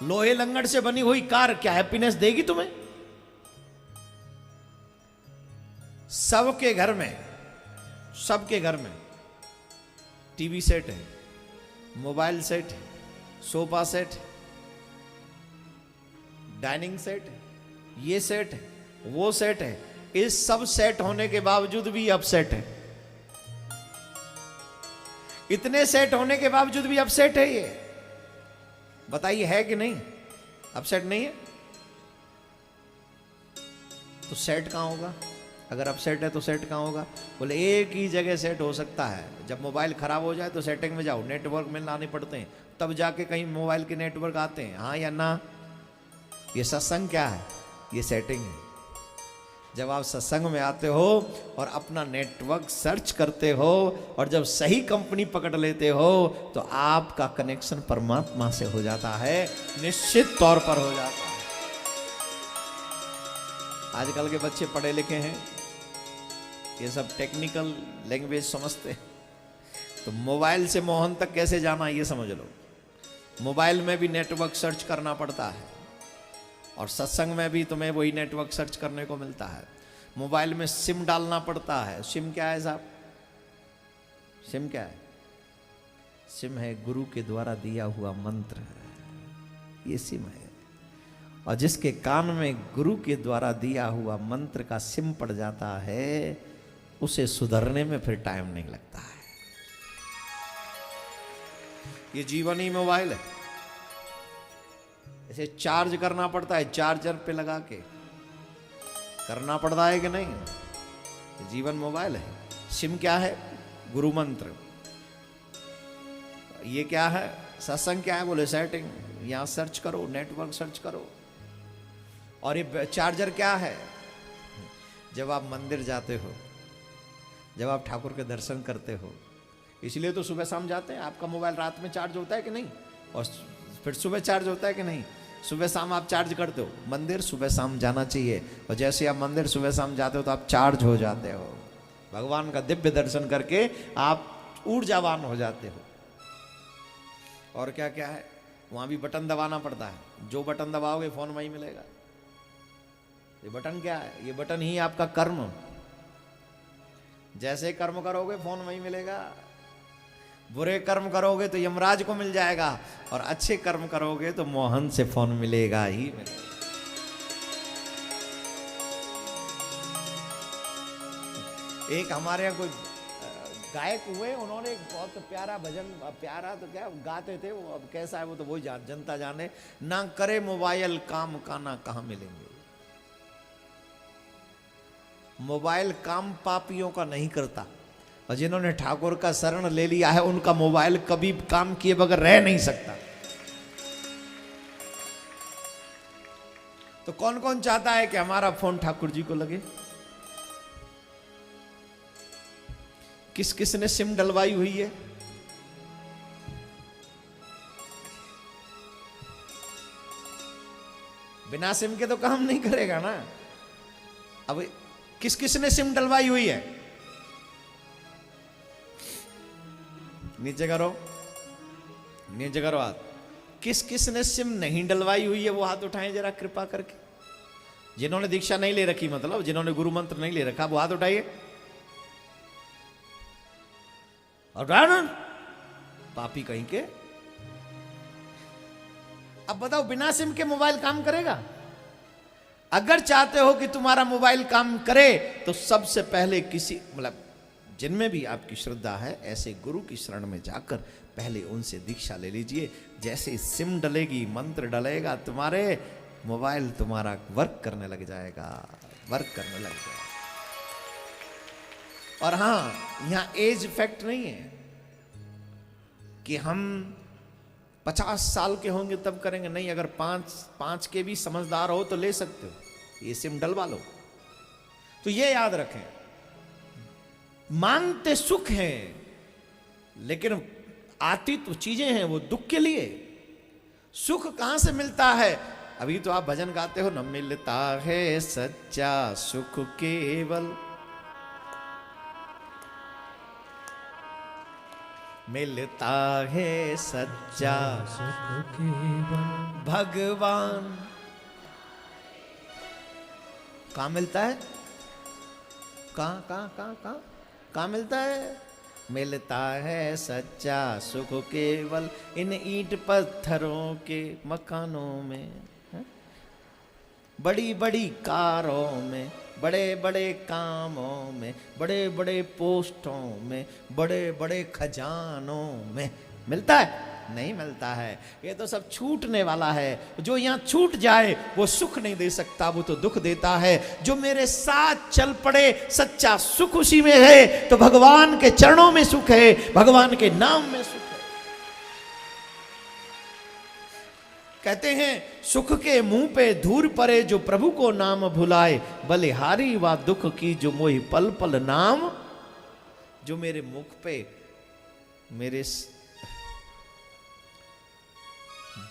S1: लोहे लंगड़ से बनी हुई कार क्या हैप्पीनेस देगी तुम्हें? सबके घर में टीवी सेट है, मोबाइल सेट है, सोफा सेट है, डाइनिंग सेट है, ये सेट है, वो सेट है। इस सब सेट होने के बावजूद भी अपसेट है। इतने सेट होने के बावजूद भी अपसेट है ये। बताइए है कि नहीं? अपसेट नहीं है तो सेट कहां होगा? अगर अपसेट है तो सेट कहां होगा? बोले एक ही जगह सेट हो सकता है। जब मोबाइल खराब हो जाए तो सेटिंग में जाओ, नेटवर्क में लाने पड़ते हैं, तब जाके कहीं मोबाइल के नेटवर्क आते हैं। हाँ या ना? ये सत्संग क्या है? ये सेटिंग है। जब आप सत्संग में आते हो और अपना नेटवर्क सर्च करते हो और जब सही कंपनी पकड़ लेते हो तो आपका कनेक्शन परमात्मा से हो जाता है, निश्चित तौर पर हो जाता है। आजकल के बच्चे पढ़े लिखे हैं, ये सब टेक्निकल लैंग्वेज समझते हैं, तो मोबाइल से मोहन तक कैसे जाना ये समझ लो। मोबाइल में भी नेटवर्क सर्च करना पड़ता है और सत्संग में भी तुम्हें वही नेटवर्क सर्च करने को मिलता है। मोबाइल में सिम डालना पड़ता है। सिम क्या है साहब? सिम क्या है? सिम है गुरु के द्वारा दिया हुआ मंत्र है, ये सिम है। और जिसके कान में गुरु के द्वारा दिया हुआ मंत्र का सिम पड़ जाता है, उसे सुधरने में फिर टाइम नहीं लगता है। ये जीवन ही मोबाइल है। इसे चार्ज करना पड़ता है, चार्जर पे लगा के करना पड़ता है कि नहीं? ये जीवन मोबाइल है। सिम क्या है? गुरु मंत्र। ये क्या है? सत्संग क्या है? बोले सेटिंग। यहां सर्च करो, नेटवर्क सर्च करो। और ये चार्जर क्या है? जब आप मंदिर जाते हो, जब आप ठाकुर के दर्शन करते हो, इसलिए तो सुबह शाम जाते हैं। आपका मोबाइल रात में चार्ज होता है कि नहीं? और फिर सुबह चार्ज होता है कि नहीं? सुबह शाम आप चार्ज करते हो। मंदिर सुबह शाम जाना चाहिए, और जैसे आप मंदिर सुबह शाम जाते हो तो आप चार्ज हो जाते हो। भगवान का दिव्य दर्शन करके आप ऊर्जावान हो जाते हो। और क्या क्या है? वहां भी बटन दबाना पड़ता है। जो बटन दबाओगे फोन वहीं मिलेगा। ये बटन क्या है? ये बटन ही आपका कर्म। जैसे कर्म करोगे फोन वहीं मिलेगा। बुरे कर्म करोगे तो यमराज को मिल जाएगा, और अच्छे कर्म करोगे तो मोहन से फोन मिलेगा ही मिलेगा। एक हमारे यहाँ कोई गायक हुए, उन्होंने एक बहुत प्यारा भजन, प्यारा तो क्या गाते थे वो, अब कैसा है वो तो वही जनता जाने। ना करे मोबाइल काम का ना कहाँ मिलेंगे। मोबाइल काम पापियों का नहीं करता, और जिन्होंने ठाकुर का शरण ले लिया है उनका मोबाइल कभी काम किए बगैर रह नहीं सकता। तो कौन कौन चाहता है कि हमारा फोन ठाकुर जी को लगे? किस किस ने सिम डलवाई हुई है? बिना सिम के तो काम नहीं करेगा ना। अब किस किस ने सिम डलवाई हुई है? नीचे करो, नीचे करो हाथ। किस किस ने सिम नहीं डलवाई हुई है वो हाथ उठाएं जरा कृपा करके। जिन्होंने दीक्षा नहीं ले रखी, मतलब जिन्होंने गुरु मंत्र नहीं ले रखा, वो हाथ उठाइए। और पापी कहीं के। अब बताओ, बिना सिम के मोबाइल काम करेगा? अगर चाहते हो कि तुम्हारा मोबाइल काम करे तो सबसे पहले किसी, मतलब जिनमें भी आपकी श्रद्धा है, ऐसे गुरु की शरण में जाकर पहले उनसे दीक्षा ले लीजिए। जैसे सिम डलेगी, मंत्र डलेगा, तुम्हारे मोबाइल तुम्हारा वर्क करने लग जाएगा, वर्क करने लग जाएगा। और हां, यहां एज इफेक्ट नहीं है कि हम 50 साल के होंगे तब करेंगे, नहीं। अगर 5 के भी समझदार हो तो ले सकते हो, ये सिम डलवा लो। तो ये याद रखें, मांगते सुख हैं लेकिन आती तो चीजें हैं वो दुख के लिए। सुख कहां से मिलता है? अभी तो आप भजन गाते हो, न मिलता है सच्चा सुख केवल, मिलता है सच्चा
S2: सुख केवल
S1: भगवान। कहाँ मिलता है? कहाँ मिलता है? मिलता है सच्चा सुख केवल इन ईंट पत्थरों के मकानों में, बड़ी बड़ी कारों में, बड़े बड़े कामों में, बड़े बड़े पोस्टों में, बड़े बड़े खजानों में मिलता है? नहीं मिलता है। ये तो सब छूटने वाला है। जो यहाँ छूट जाए वो सुख नहीं दे सकता, वो तो दुख देता है। जो मेरे साथ चल पड़े सच्चा सुख उसी में है। तो भगवान के चरणों में सुख है, भगवान के नाम में सुख है। कहते हैं सुख के मुंह पे धूर पड़े जो प्रभु को नाम भुलाए, बलिहारी व दुख की जो मोहि पल पल नाम। जो मेरे मुख पे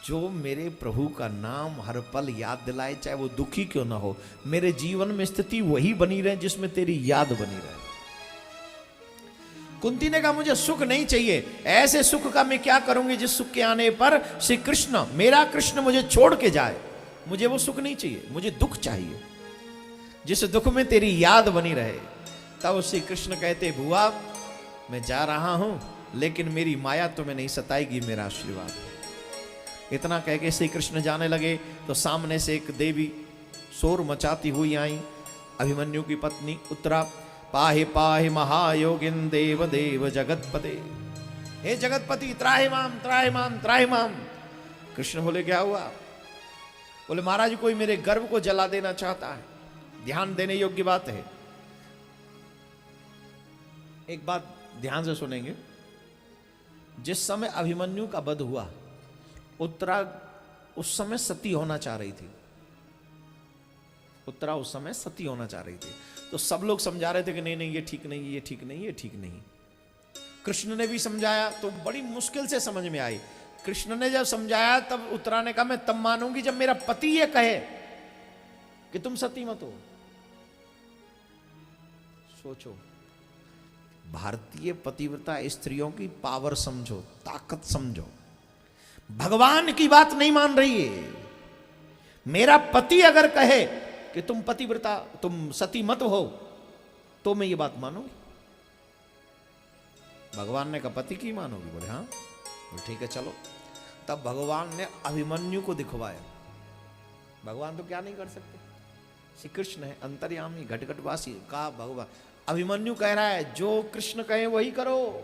S1: जो मेरे प्रभु का नाम हर पल याद दिलाए, चाहे वो दुखी क्यों ना हो, मेरे जीवन में स्थिति वही बनी रहे जिसमें तेरी याद बनी रहे। कुंती ने कहा मुझे सुख नहीं चाहिए, ऐसे सुख का मैं क्या करूंगी जिस सुख के आने पर श्री कृष्ण, मेरा कृष्ण मुझे छोड़ के जाए। मुझे वो सुख नहीं चाहिए, मुझे दुख चाहिए जिस दुख में तेरी याद बनी रहे। तब श्री कृष्ण कहते बुआ मैं जा रहा हूं, लेकिन मेरी माया तुम्हें नहीं सताएगी, मेरा आशीर्वाद। इतना कह के श्री कृष्ण जाने लगे तो सामने से एक देवी शोर मचाती हुई आई। अभिमन्यु की पत्नी उत्तरा, पाहि पाहि महायोगिन देव देव जगतपते, हे जगतपति त्राहि माम त्राहि माम त्राहि माम। कृष्ण बोले क्या हुआ? बोले महाराज कोई मेरे गर्व को जला देना चाहता है। ध्यान देने योग्य बात है। एक बात ध्यान से सुनेंगे। जिस समय अभिमन्यु का वध हुआ, उत्तरा उस समय सती होना चाह रही थी। उत्तरा उस समय सती होना चाह रही थी। तो सब लोग समझा रहे थे कि नहीं नहीं ये ठीक नहीं, ये ठीक नहीं, ये ठीक नहीं। कृष्ण ने भी समझाया तो बड़ी मुश्किल से समझ में आई। कृष्ण ने जब समझाया तब उत्तरा ने कहा मैं तब मानूंगी जब मेरा पति ये कहे कि तुम सती मत हो। सोचो, भारतीय पतिव्रता स्त्रियों की पावर समझो, ताकत समझो। भगवान की बात नहीं मान रही है। मेरा पति अगर कहे कि तुम पतिव्रता, तुम सती मत हो, तो मैं ये बात मानूंगी। भगवान ने कहा पति की मानोगी? बोले हाँ। बोले ठीक है चलो। तब भगवान ने अभिमन्यु को दिखवाया। भगवान तो क्या नहीं कर सकते, श्री कृष्ण है अंतर्यामी घटघटवासी। कहा भगवान, अभिमन्यु कह रहा है जो कृष्ण कहे वही करो,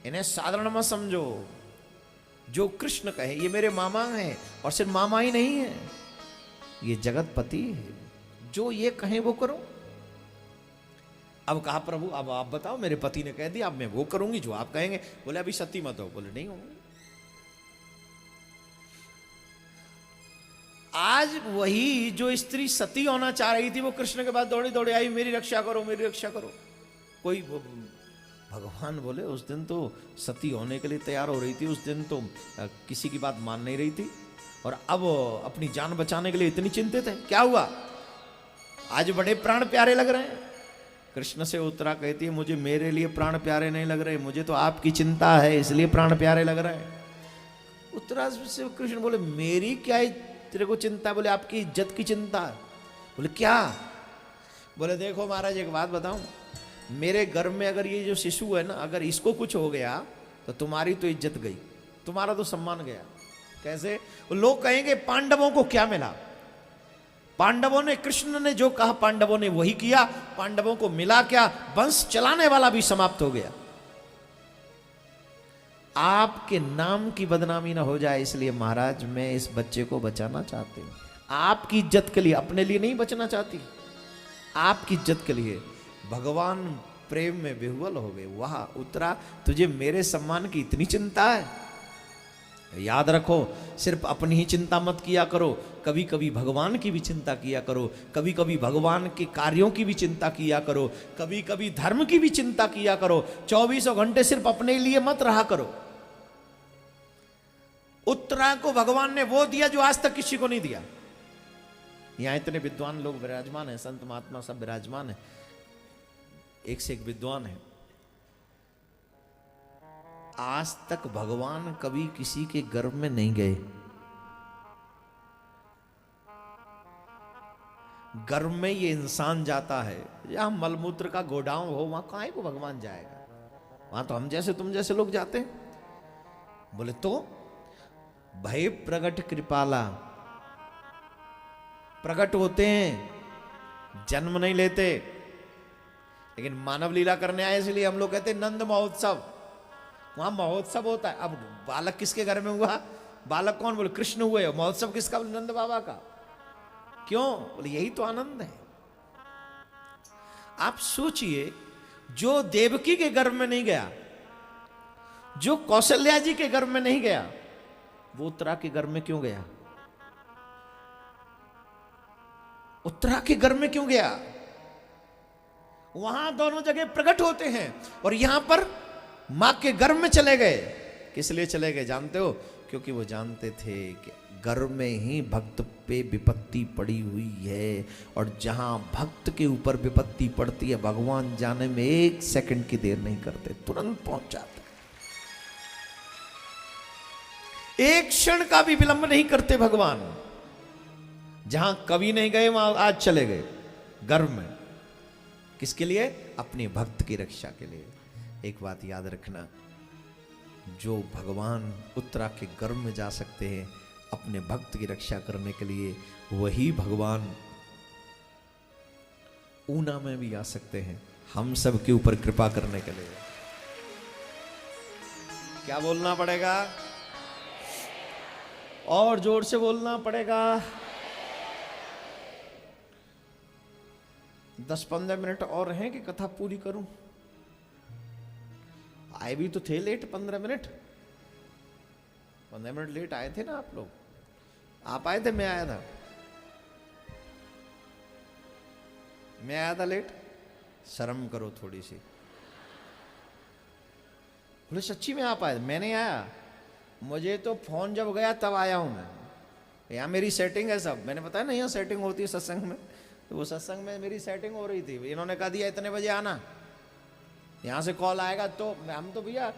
S1: इन्हें साधारण मत समझो। जो कृष्ण कहे, ये मेरे मामा हैं, और सिर्फ मामा ही नहीं है, ये जगतपति है। जो ये कहे वो करो। अब कहा प्रभु अब आप बताओ, मेरे पति ने कह दिया अब मैं वो करूंगी जो आप कहेंगे। बोले अभी सती मत हो। बोले नहीं होंगे। आज वही जो स्त्री सती होना चाह रही थी वो कृष्ण के पास दौड़ी दौड़ी आई, मेरी रक्षा करो, मेरी रक्षा करो। कोई भगवान बोले उस दिन तो सती होने के लिए तैयार हो रही थी, उस दिन तो किसी की बात मान नहीं रही थी, और अब अपनी जान बचाने के लिए इतनी चिंतित है। क्या हुआ? आज बड़े प्राण प्यारे लग रहे हैं। कृष्ण से उत्तरा कहती है मुझे मेरे लिए प्राण प्यारे नहीं लग रहे, मुझे तो आपकी चिंता है इसलिए प्राण प्यारे लग रहे हैं। उत्तरा से कृष्ण बोले मेरी क्या तेरे को चिंता? बोले आपकी इज्जत की चिंता। बोले क्या? बोले देखो महाराज एक बात बताऊं, मेरे गर्भ में अगर ये जो शिशु है ना, अगर इसको कुछ हो गया तो तुम्हारी तो इज्जत गई, तुम्हारा तो सम्मान गया। कैसे? लोग कहेंगे पांडवों को क्या मिला? पांडवों ने, कृष्ण ने जो कहा पांडवों ने वही किया। पांडवों को मिला क्या? वंश चलाने वाला भी समाप्त हो गया। आपके नाम की बदनामी ना हो जाए इसलिए महाराज मैं इस बच्चे को बचाना चाहती हूं। आपकी इज्जत के लिए, अपने लिए नहीं बचना चाहती, आपकी इज्जत के लिए। भगवान प्रेम में विह्वल हो गए। वाह उत्तरा, तुझे मेरे सम्मान की इतनी चिंता है? याद रखो, सिर्फ अपनी ही चिंता मत किया करो, कभी कभी भगवान की भी चिंता किया करो, कभी कभी भगवान के कार्यों की भी चिंता किया करो, कभी कभी धर्म की भी चिंता किया करो। 24 घंटे सिर्फ अपने लिए मत रहा करो। उत्तरा को भगवान ने वो दिया जो आज तक किसी को नहीं दिया। यहां इतने विद्वान लोग विराजमान हैं, संत महात्मा सब विराजमान हैं, एक से एक विद्वान है। आज तक भगवान कभी किसी के गर्भ में नहीं गए। गर्भ में ये इंसान जाता है, यहां मलमूत्र का गोडाउन हो, वहां काहे को भगवान जाएगा? वहां तो हम जैसे तुम जैसे लोग जाते हैं। बोले तो भय प्रगट कृपाला, प्रकट होते हैं, जन्म नहीं लेते। लेकिन मानव लीला करने आए इसलिए हम लोग कहते हैं नंद महोत्सव। वहां महोत्सव होता है। अब बालक किसके घर में हुआ? बालक कौन? बोले कृष्ण हुए। महोत्सव किसका? नंद बाबा का। क्यों? बोले यही तो आनंद है। आप सोचिए, जो देवकी के गर्भ में नहीं गया, जो कौशल्या जी के गर्भ में नहीं गया, वो उत्तरा के गर्भ में क्यों गया? उत्तरा के गर्भ में क्यों गया? वहां दोनों जगह प्रकट होते हैं और यहां पर मां के गर्भ में चले गए। किस लिए चले गए जानते हो? क्योंकि वो जानते थे कि गर्भ में ही भक्त पे विपत्ति पड़ी हुई है, और जहां भक्त के ऊपर विपत्ति पड़ती है भगवान जाने में 1 सेकंड की देर नहीं करते, तुरंत पहुंच जाते। एक क्षण का भी विलंब नहीं करते भगवान। जहां कभी नहीं गए वहां आज चले गए गर्भ में। किसके लिए? अपने भक्त की रक्षा के लिए। एक बात याद रखना, जो भगवान उत्तरा के गर्भ में जा सकते हैं अपने भक्त की रक्षा करने के लिए, वही भगवान ऊना में भी आ सकते हैं हम सब के ऊपर कृपा करने के लिए। क्या बोलना पड़ेगा? और जोर से बोलना पड़ेगा। 10-15 मिनट और हैं कि कथा पूरी करूं? आए भी तो थे लेट 15 मिनट। 15 मिनट लेट आए थे ना आप लोग? आप आए थे? मैं आया था? मैं आया था लेट? शर्म करो थोड़ी सी। बोले सच्ची में आप आए? मैं नहीं आया, मुझे तो फोन जब गया तब आया हूं मैं। यहाँ मेरी सेटिंग है सब, मैंने बताया ना यहाँ सेटिंग होती है सत्संग में, तो वो सत्संग में मेरी सेटिंग हो रही थी। इन्होंने कह दिया इतने बजे आना, यहाँ से कॉल आएगा। तो हम तो भैया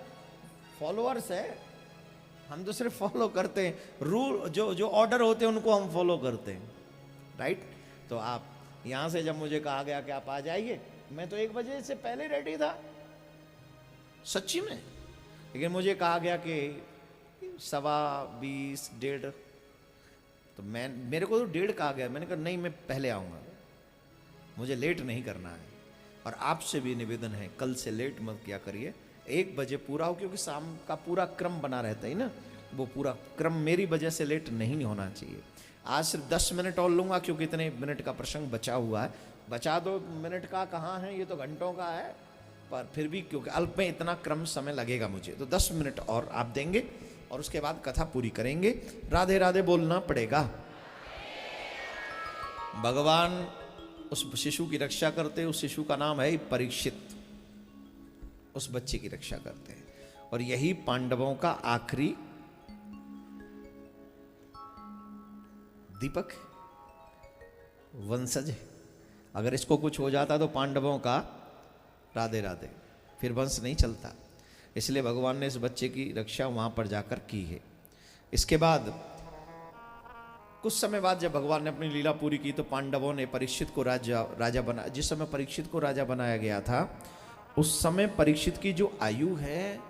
S1: फॉलोअर्स है, हम तो सिर्फ फॉलो करते हैं रूल, जो ऑर्डर होते हैं उनको हम फॉलो करते हैं, राइट। तो आप यहाँ से जब मुझे कहा गया कि आप आ जाइए, मैं तो 1 बजे से पहले रेडी था सच्ची में। लेकिन मुझे कहा गया कि 20:15, 1:30, तो मेरे को तो 1:30 कहा गया। मैंने कहा नहीं, मैं पहले आऊँगा, मुझे लेट नहीं करना है। और आपसे भी निवेदन है, कल से लेट मत किया करिए, 1 बजे पूरा हो, क्योंकि शाम का पूरा क्रम बना रहता है ना, वो पूरा क्रम मेरी वजह से लेट नहीं होना चाहिए। आज सिर्फ 10 मिनट और लूँगा, क्योंकि इतने मिनट का प्रसंग बचा हुआ है। बचा 2 मिनट का कहाँ है, ये तो घंटों का है, पर फिर भी क्योंकि अल्प में इतना क्रम समय लगेगा मुझे, तो 10 मिनट और आप देंगे और उसके बाद कथा पूरी करेंगे। राधे राधे बोलना पड़ेगा। भगवान उस शिशु की रक्षा करते, उस शिशु का नाम है परीक्षित, उस बच्चे की रक्षा करते हैं। और यही पांडवों का आखिरी दीपक वंशज है। अगर इसको कुछ हो जाता तो पांडवों का राधे राधे, फिर वंश नहीं चलता। इसलिए भगवान ने इस बच्चे की रक्षा वहां पर जाकर की है। इसके बाद कुछ समय बाद जब भगवान ने अपनी लीला पूरी की, तो पांडवों ने परीक्षित को राजा बना। जिस समय परीक्षित को राजा बनाया गया था, उस समय परीक्षित की जो आयु है,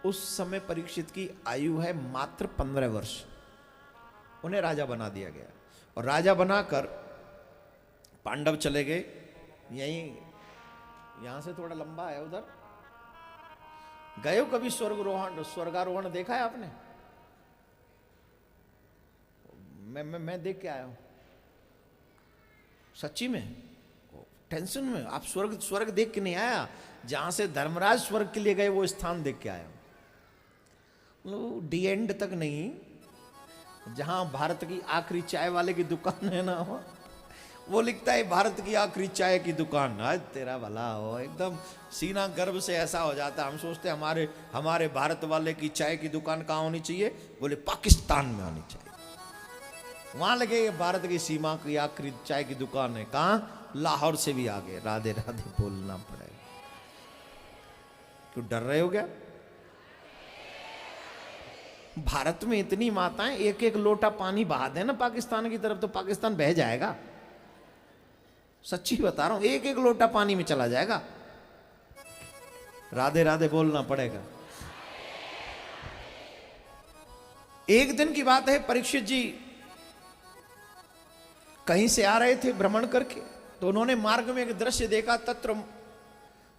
S1: उस समय परीक्षित की आयु है मात्र 15 वर्ष। उन्हें राजा बना दिया गया और राजा बनाकर पांडव चले गए। यहां से थोड़ा लंबा है, उधर गए हो कभी? स्वर्गारोहण देखा है आपने? मैं देख के आया हूं सच्ची में, टेंशन में। आप स्वर्ग देख के नहीं आया, जहां से धर्मराज स्वर्ग के लिए गए वो स्थान देख के आया हूं। डी एंड तक नहीं, जहां भारत की आखिरी चाय वाले की दुकान है ना, वो लिखता है भारत की आखिरी चाय की दुकान। आज तेरा भला हो, एकदम सीना गर्व से ऐसा हो जाता है। हम सोचते हैं हमारे भारत वाले की चाय की दुकान कहाँ होनी चाहिए? बोले पाकिस्तान में होनी चाहिए। वहां लगे ये भारत की सीमा की आखिरी चाय की दुकान है। कहाँ? लाहौर से भी आगे। राधे राधे बोलना पड़ेगा। क्यों डर रहे हो क्या? भारत में इतनी माताएं, एक एक लोटा पानी बहा देना पाकिस्तान की तरफ तो पाकिस्तान बह जाएगा। सच्ची बता रहा हूं, एक एक लोटा पानी में चला जाएगा। राधे राधे बोलना पड़ेगा। एक दिन की बात है, परीक्षित जी कहीं से आ रहे थे भ्रमण करके, तो उन्होंने मार्ग में एक दृश्य देखा।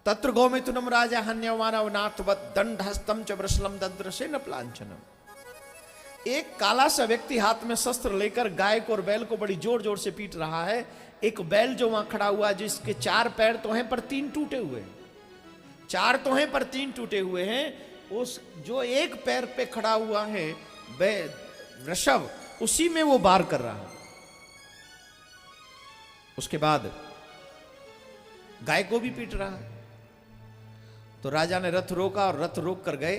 S1: तत्र गोमिथुनम राजा हन्यमानव नाथवत दंड हस्तम च वृषलम दद्रसे न प्लांछनम। एक काला सा व्यक्ति हाथ में शस्त्र लेकर गाय को और बैल को बड़ी जोर जोर से पीट रहा है। एक बैल जो वहां खड़ा हुआ, जिसके 4 पैर तो हैं पर 3 टूटे हुए हैं, 4 तो हैं पर 3 टूटे हुए हैं, उस जो एक पैर पे खड़ा हुआ है वृषभ, उसी में वो वार कर रहा है। उसके बाद गाय को भी पीट रहा है। तो राजा ने रथ रोका और रथ रोक कर गए।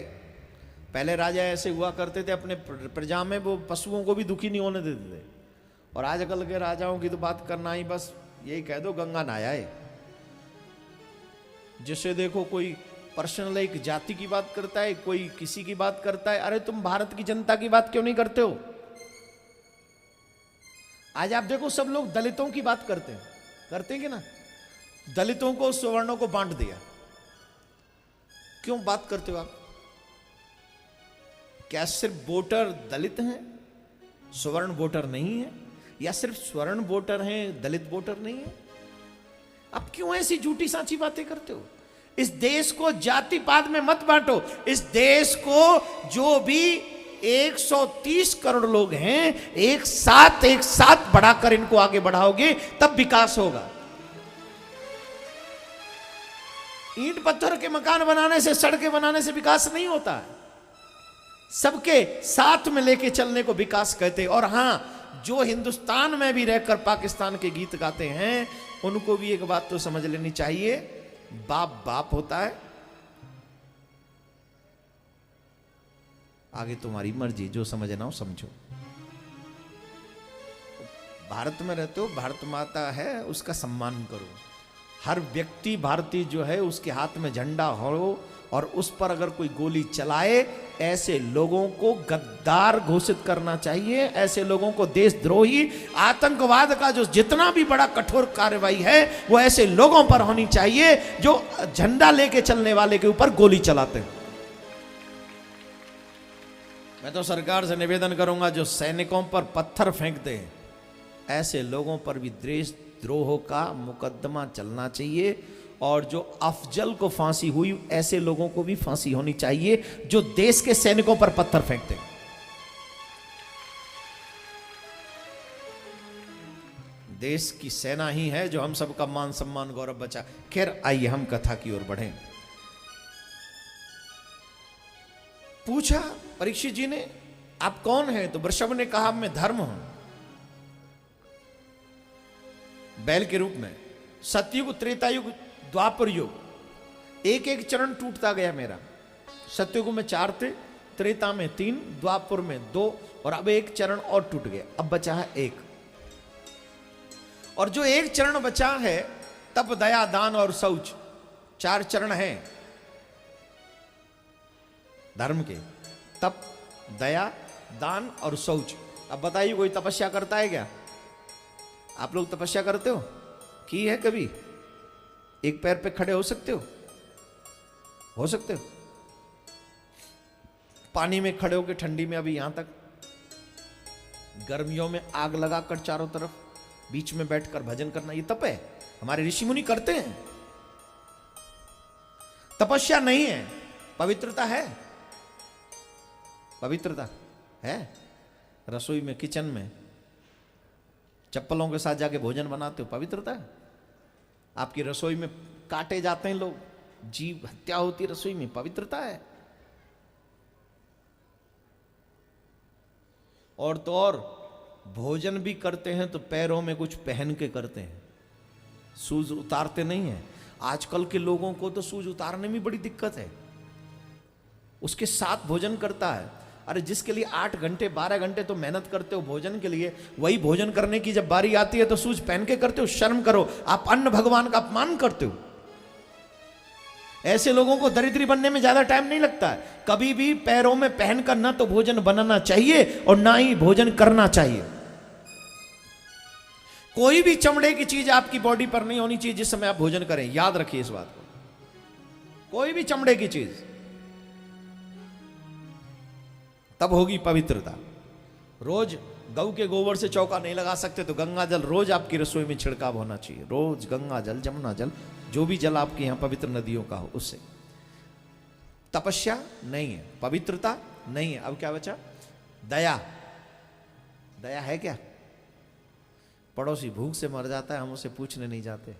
S1: पहले राजा ऐसे हुआ करते थे, अपने प्रजा में वो पशुओं को भी दुखी नहीं होने देते थे। और आजकल के राजाओं की तो बात करना ही, बस यही कह दो गंगा नहाया है। जिसे देखो कोई पर्सनल एक जाति की बात करता है, कोई किसी की बात करता है। अरे तुम भारत की जनता की बात क्यों नहीं करते हो? आज आप देखो सब लोग दलितों की बात करते हैं कि ना? दलितों को, सवर्णों को बांट दिया। क्यों बात करते हो आप? क्या सिर्फ वोटर दलित हैं, स्वर्ण वोटर नहीं है? या सिर्फ स्वर्ण वोटर हैं, दलित वोटर नहीं है? अब क्यों ऐसी झूठी सांची बातें करते हो? इस देश को जाति पात में मत बांटो। इस देश को जो भी 130 करोड़ लोग हैं, एक साथ बढ़ाकर इनको आगे बढ़ाओगे तब विकास होगा। ईंट पत्थर के मकान बनाने से, सड़कें बनाने से विकास नहीं होता है। सबके साथ में लेके चलने को विकास कहते हैं। और हां, जो हिंदुस्तान में भी रहकर पाकिस्तान के गीत गाते हैं, उनको भी एक बात तो समझ लेनी चाहिए, बाप बाप होता है। आगे तुम्हारी मर्जी, जो समझना हो समझो। भारत में रहते हो, भारत माता है, उसका सम्मान करो। हर व्यक्ति भारतीय जो है, उसके हाथ में झंडा हो और उस पर अगर कोई गोली चलाए, ऐसे लोगों को गद्दार घोषित करना चाहिए। ऐसे लोगों को देशद्रोही, आतंकवाद का जो जितना भी बड़ा कठोर कार्रवाई है, वो ऐसे लोगों पर होनी चाहिए जो झंडा लेके चलने वाले के ऊपर गोली चलाते हैं। मैं तो सरकार से निवेदन करूंगा, जो सैनिकों पर पत्थर फेंकते हैं, ऐसे लोगों पर भी देशद्रोह का मुकदमा चलना चाहिए। और जो अफजल को फांसी हुई, ऐसे लोगों को भी फांसी होनी चाहिए जो देश के सैनिकों पर पत्थर फेंकते हैं। देश की सेना ही है जो हम सबका मान सम्मान गौरव बचा। खैर आइए हम कथा की ओर बढ़ें। पूछा परीक्षित जी ने, आप कौन हैं? तो वृषभ ने कहा, मैं धर्म हूं, बैल के रूप में। सतयुग, त्रेतायुग, द्वापर युग, एक एक चरण टूटता गया मेरा। सतयुग में 4 थे, त्रेता में 3, द्वापर में 2, और अब एक चरण और टूट गया, अब बचा है 1। और जो एक चरण बचा है, तप, दया, दान और शौच, 4 चरण हैं धर्म के। तप, दया, दान और शौच। अब बताइए, कोई तपस्या करता है क्या? आप लोग तपस्या करते हो? की है कभी? एक पैर पे खड़े हो सकते हो? हो सकते हो? पानी में खड़े होकर ठंडी में, अभी यहां तक गर्मियों में आग लगाकर चारों तरफ बीच में बैठकर भजन करना, ये तप है? हमारे ऋषि मुनि करते हैं। तपस्या नहीं है, पवित्रता है। पवित्रता है। रसोई में, किचन में चप्पलों के साथ जाके भोजन बनाते हो, पवित्रता है। आपकी रसोई में काटे जाते हैं लोग, जीव हत्या होती है रसोई में, पवित्रता है। और तो और भोजन भी करते हैं तो पैरों में कुछ पहन के करते हैं, शूज उतारते नहीं है। आजकल के लोगों को तो शूज उतारने में बड़ी दिक्कत है, उसके साथ भोजन करता है। अरे जिसके लिए 8 घंटे 12 घंटे तो मेहनत करते हो भोजन के लिए, वही भोजन करने की जब बारी आती है तो शूज पहन के करते हो। शर्म करो, आप अन्न भगवान का अपमान करते हो। ऐसे लोगों को दरिद्री बनने में ज्यादा टाइम नहीं लगता है। कभी भी पैरों में पहनकर ना तो भोजन बनाना चाहिए और ना ही भोजन करना चाहिए। कोई भी चमड़े की चीज आपकी बॉडी पर नहीं होनी चाहिए जिस समय आप भोजन करें, याद रखिए इस बात को। कोई भी चमड़े की चीज, तब होगी पवित्रता। रोज गऊ के गोबर से चौका नहीं लगा सकते तो गंगा जल रोज आपकी रसोई में छिड़काव होना चाहिए। रोज गंगा जल, जमुना जल, जो भी जल आपके यहां पवित्र नदियों का हो उससे। तपस्या नहीं है, पवित्रता नहीं है। अब क्या बचा? दया। दया है क्या? पड़ोसी भूख से मर जाता है, हम उसे पूछने नहीं जाते।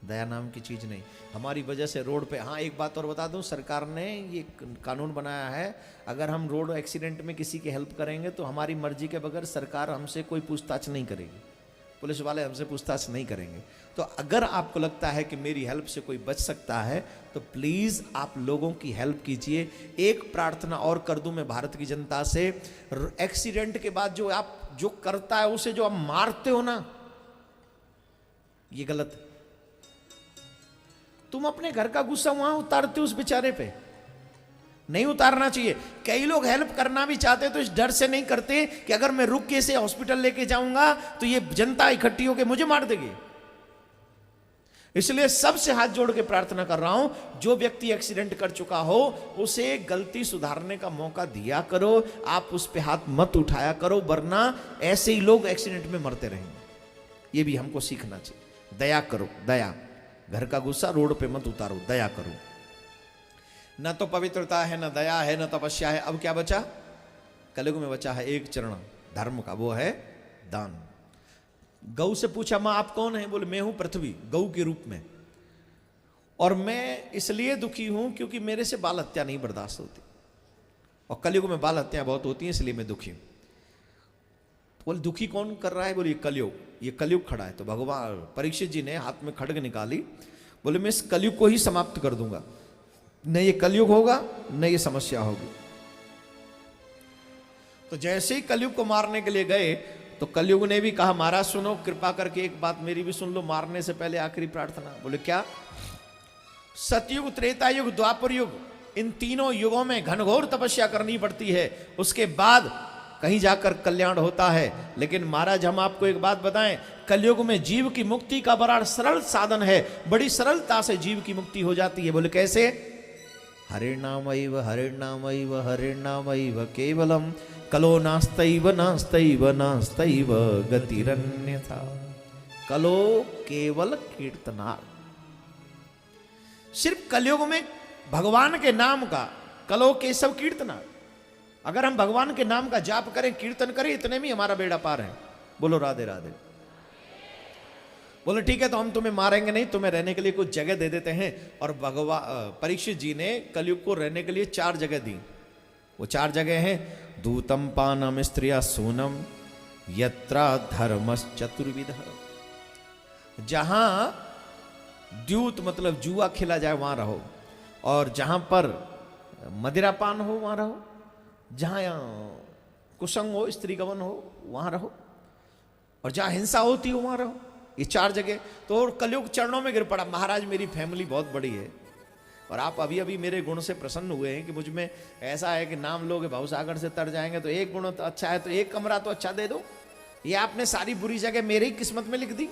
S1: दया नाम की चीज नहीं। हमारी वजह से रोड पे, हाँ एक बात और बता दूं, सरकार ने ये कानून बनाया है, अगर हम रोड एक्सीडेंट में किसी की हेल्प करेंगे तो हमारी मर्जी के बगैर सरकार हमसे कोई पूछताछ नहीं करेगी, पुलिस वाले हमसे पूछताछ नहीं करेंगे। तो अगर आपको लगता है कि मेरी हेल्प से कोई बच सकता है तो प्लीज आप लोगों की हेल्प कीजिए। एक प्रार्थना और कर दूं मैं भारत की जनता से, एक्सीडेंट के बाद जो आप जो करता है उसे जो आप मारते हो ना, ये गलत है। तुम अपने घर का गुस्सा वहां उतारते हो उस बेचारे पे, नहीं उतारना चाहिए। कई लोग हेल्प करना भी चाहते तो इस डर से नहीं करते कि अगर मैं रुक के इसे हॉस्पिटल लेके जाऊंगा तो ये जनता इकट्ठी होकर मुझे मार देगी। इसलिए सबसे हाथ जोड़ के प्रार्थना कर रहा हूं, जो व्यक्ति एक्सीडेंट कर चुका हो उसे गलती सुधारने का मौका दिया करो, आप उस पे हाथ मत उठाया करो, वरना ऐसे ही लोग एक्सीडेंट में मरते रहेंगे। ये भी हमको सीखना चाहिए। दया करो, दया। घर का गुस्सा रोड पे मत उतारो, दया करो। न तो पवित्रता है, न दया है, न तपस्या है। अब क्या बचा? कलयुग में बचा है एक चरण धर्म का, वो है दान। गौ से पूछा, मां आप कौन है? बोले मैं हूं पृथ्वी, गौ के रूप में, और मैं इसलिए दुखी हूं क्योंकि मेरे से बाल हत्या नहीं बर्दाश्त होती, और कलयुग में बाल हत्या बहुत होती है, इसलिए मैं दुखी हूं। बोले दुखी कौन कर रहा है? बोले कलयुग, ये कलयुग खड़ा है। तो भगवान परीक्षित जी ने हाथ में खड्ग निकाली, बोले मैं इस कलयुग को ही समाप्त कर दूंगा, न ये कलयुग होगा न ये समस्या होगी। तो जैसे ही कलयुग को मारने के लिए गए तो कलयुग ने भी कहा, महाराज सुनो, कृपा करके एक बात मेरी भी सुन लो, मारने से पहले आखिरी प्रार्थना। बोले क्या? सतयुग, त्रेता युग, द्वापर युग, इन तीनों युगों में घनघोर तपस्या करनी पड़ती है, उसके बाद कहीं जाकर कल्याण होता है। लेकिन महाराज हम आपको एक बात बताएं, कलयुग में जीव की मुक्ति का बड़ा सरल साधन है, बड़ी सरलता से जीव की मुक्ति हो जाती है। बोले कैसे? हरे नामैव हरे नामैव हरे नामैव केवलम कलो नास्तैव नास्तैव नास्तैव गतिरन्यथा। कलो केवल कीर्तनार्थ। सिर्फ कलयुग में भगवान के नाम का कलो केशव कीर्तनार्थ। अगर हम भगवान के नाम का जाप करें, कीर्तन करें, इतने में हमारा बेड़ा पार है। बोलो राधे राधे। बोले ठीक है, तो हम तुम्हें मारेंगे नहीं, तुम्हें रहने के लिए कुछ जगह दे देते हैं। और भगवान परीक्षित जी ने कलयुग को रहने के लिए 4 जगह दी। वो 4 जगह हैं, दूतम पानम स्त्रिया सोनम यत्रा धर्मस चतुर्विध। जहां द्यूत मतलब जुआ खेला जाए वहां रहो, और जहां पर मदिरापान हो वहां रहो, जहां कुसंग हो, स्त्री गमन हो वहां रहो, और जहां हिंसा होती हो वहां रहो। ये 4 जगह। तो कलयुग चरणों में गिर पड़ा, महाराज मेरी फैमिली बहुत बड़ी है और आप अभी अभी मेरे गुण से प्रसन्न हुए हैं कि मुझ में ऐसा है कि नाम लोगे भवसागर से तर जाएंगे, तो एक गुण तो अच्छा है, तो एक कमरा तो अच्छा दे दो। ये आपने सारी बुरी जगह मेरी ही किस्मत में लिख दी,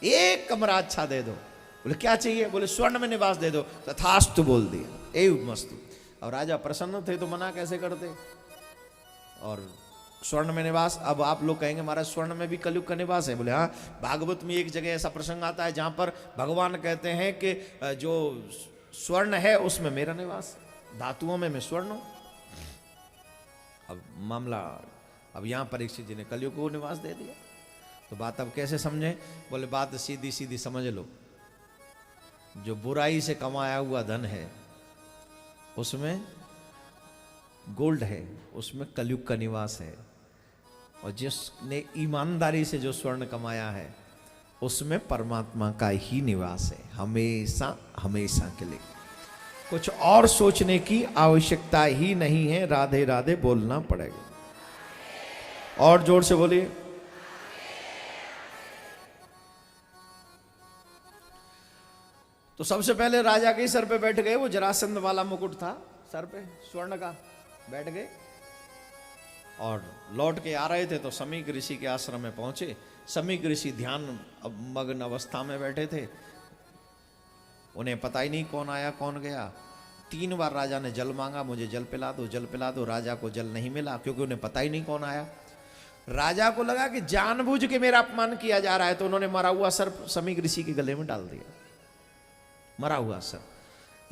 S1: एक कमरा अच्छा दे दो। बोले क्या चाहिए? बोले स्वर्ण में निवास दे दो। तथास्तु बोल दिया, एवं मस्तु। और राजा प्रसन्न थे तो मना कैसे करते? और स्वर्ण में निवास। अब आप लोग कहेंगे महाराज स्वर्ण में भी कलयुग का निवास है। बोले हाँ, भागवत में एक जगह ऐसा प्रसंग आता है जहां पर भगवान कहते हैं कि जो स्वर्ण है उसमें मेरा निवास, धातुओं में मैं स्वर्ण हूं। अब मामला, अब यहां परीक्षित जी ने कलयुग को निवास दे दिया। तो बात अब कैसे समझे? बोले बात सीधी सीधी समझ लो, जो बुराई से कमाया हुआ धन है उसमें गोल्ड है, उसमें कलयुग का निवास है। और जिसने ईमानदारी से जो स्वर्ण कमाया है उसमें परमात्मा का ही निवास है, हमेशा हमेशा के लिए। कुछ और सोचने की आवश्यकता ही नहीं है। राधे राधे बोलना पड़ेगा। और जोर से बोलिए। तो सबसे पहले राजा के सर पे बैठ गए। वो जरासंध वाला मुकुट था सर पे स्वर्ण का, बैठ गए और लौट के आ रहे थे तो समीक ऋषि के आश्रम में पहुंचे। समीक ऋषि ध्यान मग्न अवस्था में बैठे थे। उन्हें पता ही नहीं कौन आया कौन गया। 3 बार राजा ने जल मांगा, मुझे जल पिला दो, जल पिला दो। राजा को जल नहीं मिला क्योंकि उन्हें पता ही नहीं कौन आया। राजा को लगा कि जानबूझ के मेरा अपमान किया जा रहा है, तो उन्होंने मरा हुआ सर समीक ऋषि के गले में डाल दिया। मरा हुआ सर।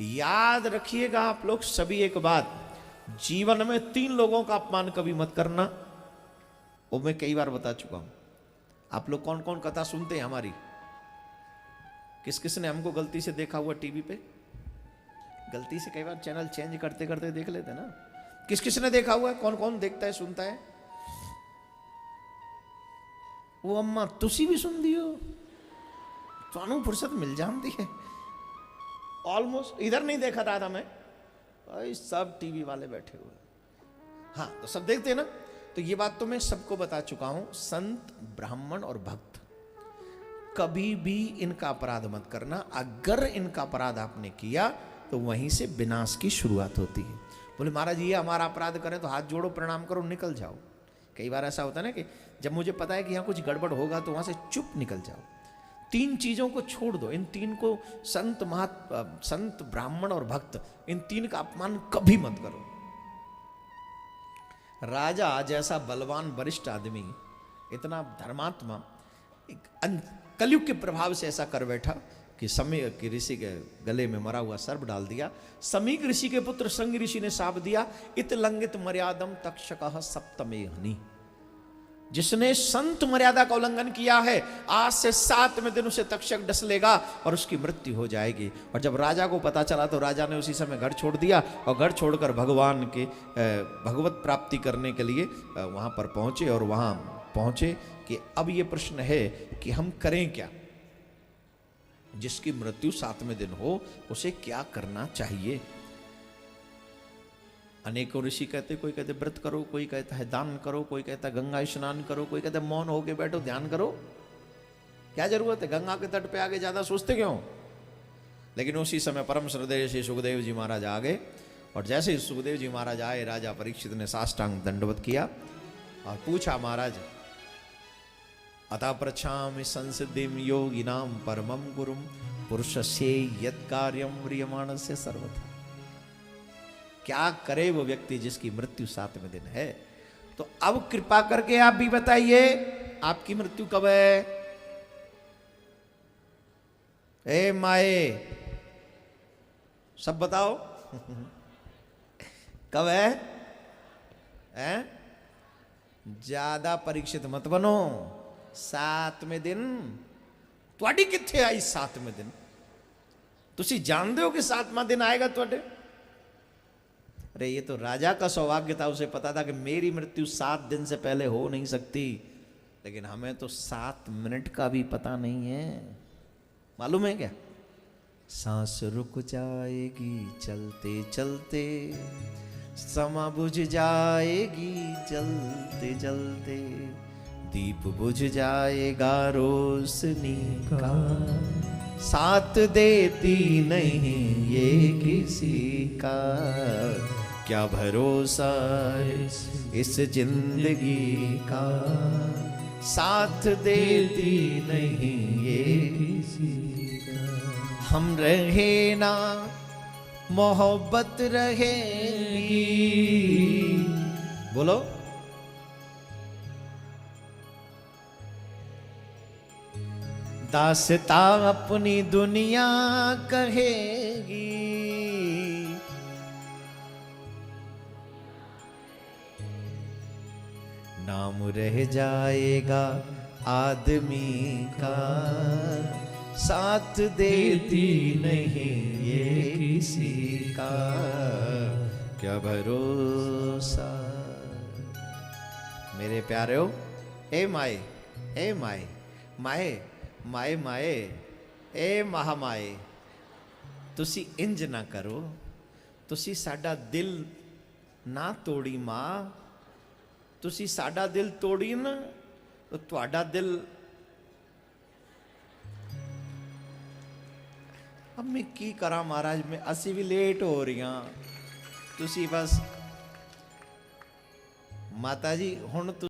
S1: याद रखिएगा आप लोग सभी एक बात, जीवन में 3 लोगों का अपमान कभी मत करना। वो मैं कई बार बता चुका हूं। आप लोग कौन कौन कथा सुनते हैं हमारी? किस किस ने हमको गलती से देखा हुआ टीवी पे? गलती से कई बार चैनल चेंज करते करते देख लेते ना। किस किस ने देखा हुआ है? कौन कौन देखता है सुनता है? वो अम्मा तुसी भी सुन दियो, थानू फुर्सत मिल जाती है। ऑलमोस्ट इधर नहीं देखा था मैं, सब टीवी वाले बैठे हुए। हाँ तो सब देखते हैं ना। तो ये बात तो मैं सबको बता चुका हूं, संत ब्राह्मण और भक्त कभी भी इनका अपराध मत करना। अगर इनका अपराध आपने किया तो वहीं से विनाश की शुरुआत होती है। बोले महाराज ये हमारा अपराध करें तो हाथ जोड़ो, प्रणाम करो, निकल जाओ। कई बार ऐसा होता है ना कि जब मुझे पता है कि यहाँ कुछ गड़बड़ होगा तो वहां से चुप निकल जाओ। 3 चीजों को छोड़ दो। इन 3 को संत ब्राह्मण और भक्त, इन 3 का अपमान कभी मत करो। राजा जैसा बलवान वरिष्ठ आदमी, इतना धर्मात्मा, कलयुग के प्रभाव से ऐसा कर बैठा कि समीक ऋषि के गले में मरा हुआ सर्प डाल दिया। समीक ऋषि के पुत्र संग ऋषि ने शाप दिया, इत लंघित मर्यादम तक्षकः सप्तमे हनि। जिसने संत मर्यादा का उल्लंघन किया है, आज से 7वें दिन उसे तक्षक डस लेगा और उसकी मृत्यु हो जाएगी। और जब राजा को पता चला तो राजा ने उसी समय घर छोड़ दिया और घर छोड़कर भगवान के भगवत प्राप्ति करने के लिए वहां पर पहुंचे। और वहां पहुंचे कि अब ये प्रश्न है कि हम करें क्या। जिसकी मृत्यु 7वें दिन हो उसे क्या करना चाहिए। अनेकों ऋषि कहते, कोई कहते व्रत करो, कोई कहता है दान करो, कोई कहता है गंगा स्नान करो, कोई कहता है मौन होके बैठो ध्यान करो। क्या जरूरत है? गंगा के तट पे आगे ज्यादा सोचते क्यों? लेकिन उसी समय परम श्रद्धेय श्री सुखदेव जी महाराज आ गए। और जैसे ही सुखदेव जी महाराज आए, राजा परीक्षित ने साष्टांग दंडवत किया और पूछा, महाराज अतः पृच्छामि संसिद्धिं योगिनां परमं गुरुं पुरुषस्य यत् कार्यं म्रियमाणस्य सर्वथा। क्या करे वो व्यक्ति जिसकी मृत्यु 7वें दिन है। तो अब कृपा करके आप भी बताइए, आपकी मृत्यु कब है? ए माए सब बताओ कब है? ज्यादा परीक्षित मत बनो। 7वें दिन ਤੁਹਾਡੀ किथे आई 7वें दिन? तुसी जानते हो कि 7वां दिन आएगा ਤੁਹਾਡੇ? अरे ये तो राजा का सौभाग्य था, उसे पता था कि मेरी मृत्यु 7 दिन से पहले हो नहीं सकती। लेकिन हमें तो 7 मिनट का भी पता नहीं है। मालूम है क्या? सांस रुक जाएगी चलते चलते, समा बुझ जाएगी जलते जलते, दीप बुझ जाएगा रोशनी का, साथ देती नहीं ये किसी का, क्या भरोसा इस जिंदगी का, साथ देती नहीं ये किसी का। हम रहे ना मोहब्बत रहेगी। बोलो दास्ता अपनी दुनिया कहेगी, नाम रह जाएगा आदमी का, साथ देती नहीं ये किसी का, क्या भरोसा। मेरे प्यारे ए माए, ए माए, माए माए माए, ए महामाए, तुसी इंज ना करो, तुसी साडा दिल ना तोड़ी मां, तुसी साडा दिल तोड़ी ना तो तुहाडा दिल। अब मैं की करा महाराज, मैं असी भी लेट हो रही हाँ, तुसी बस माता जी हुण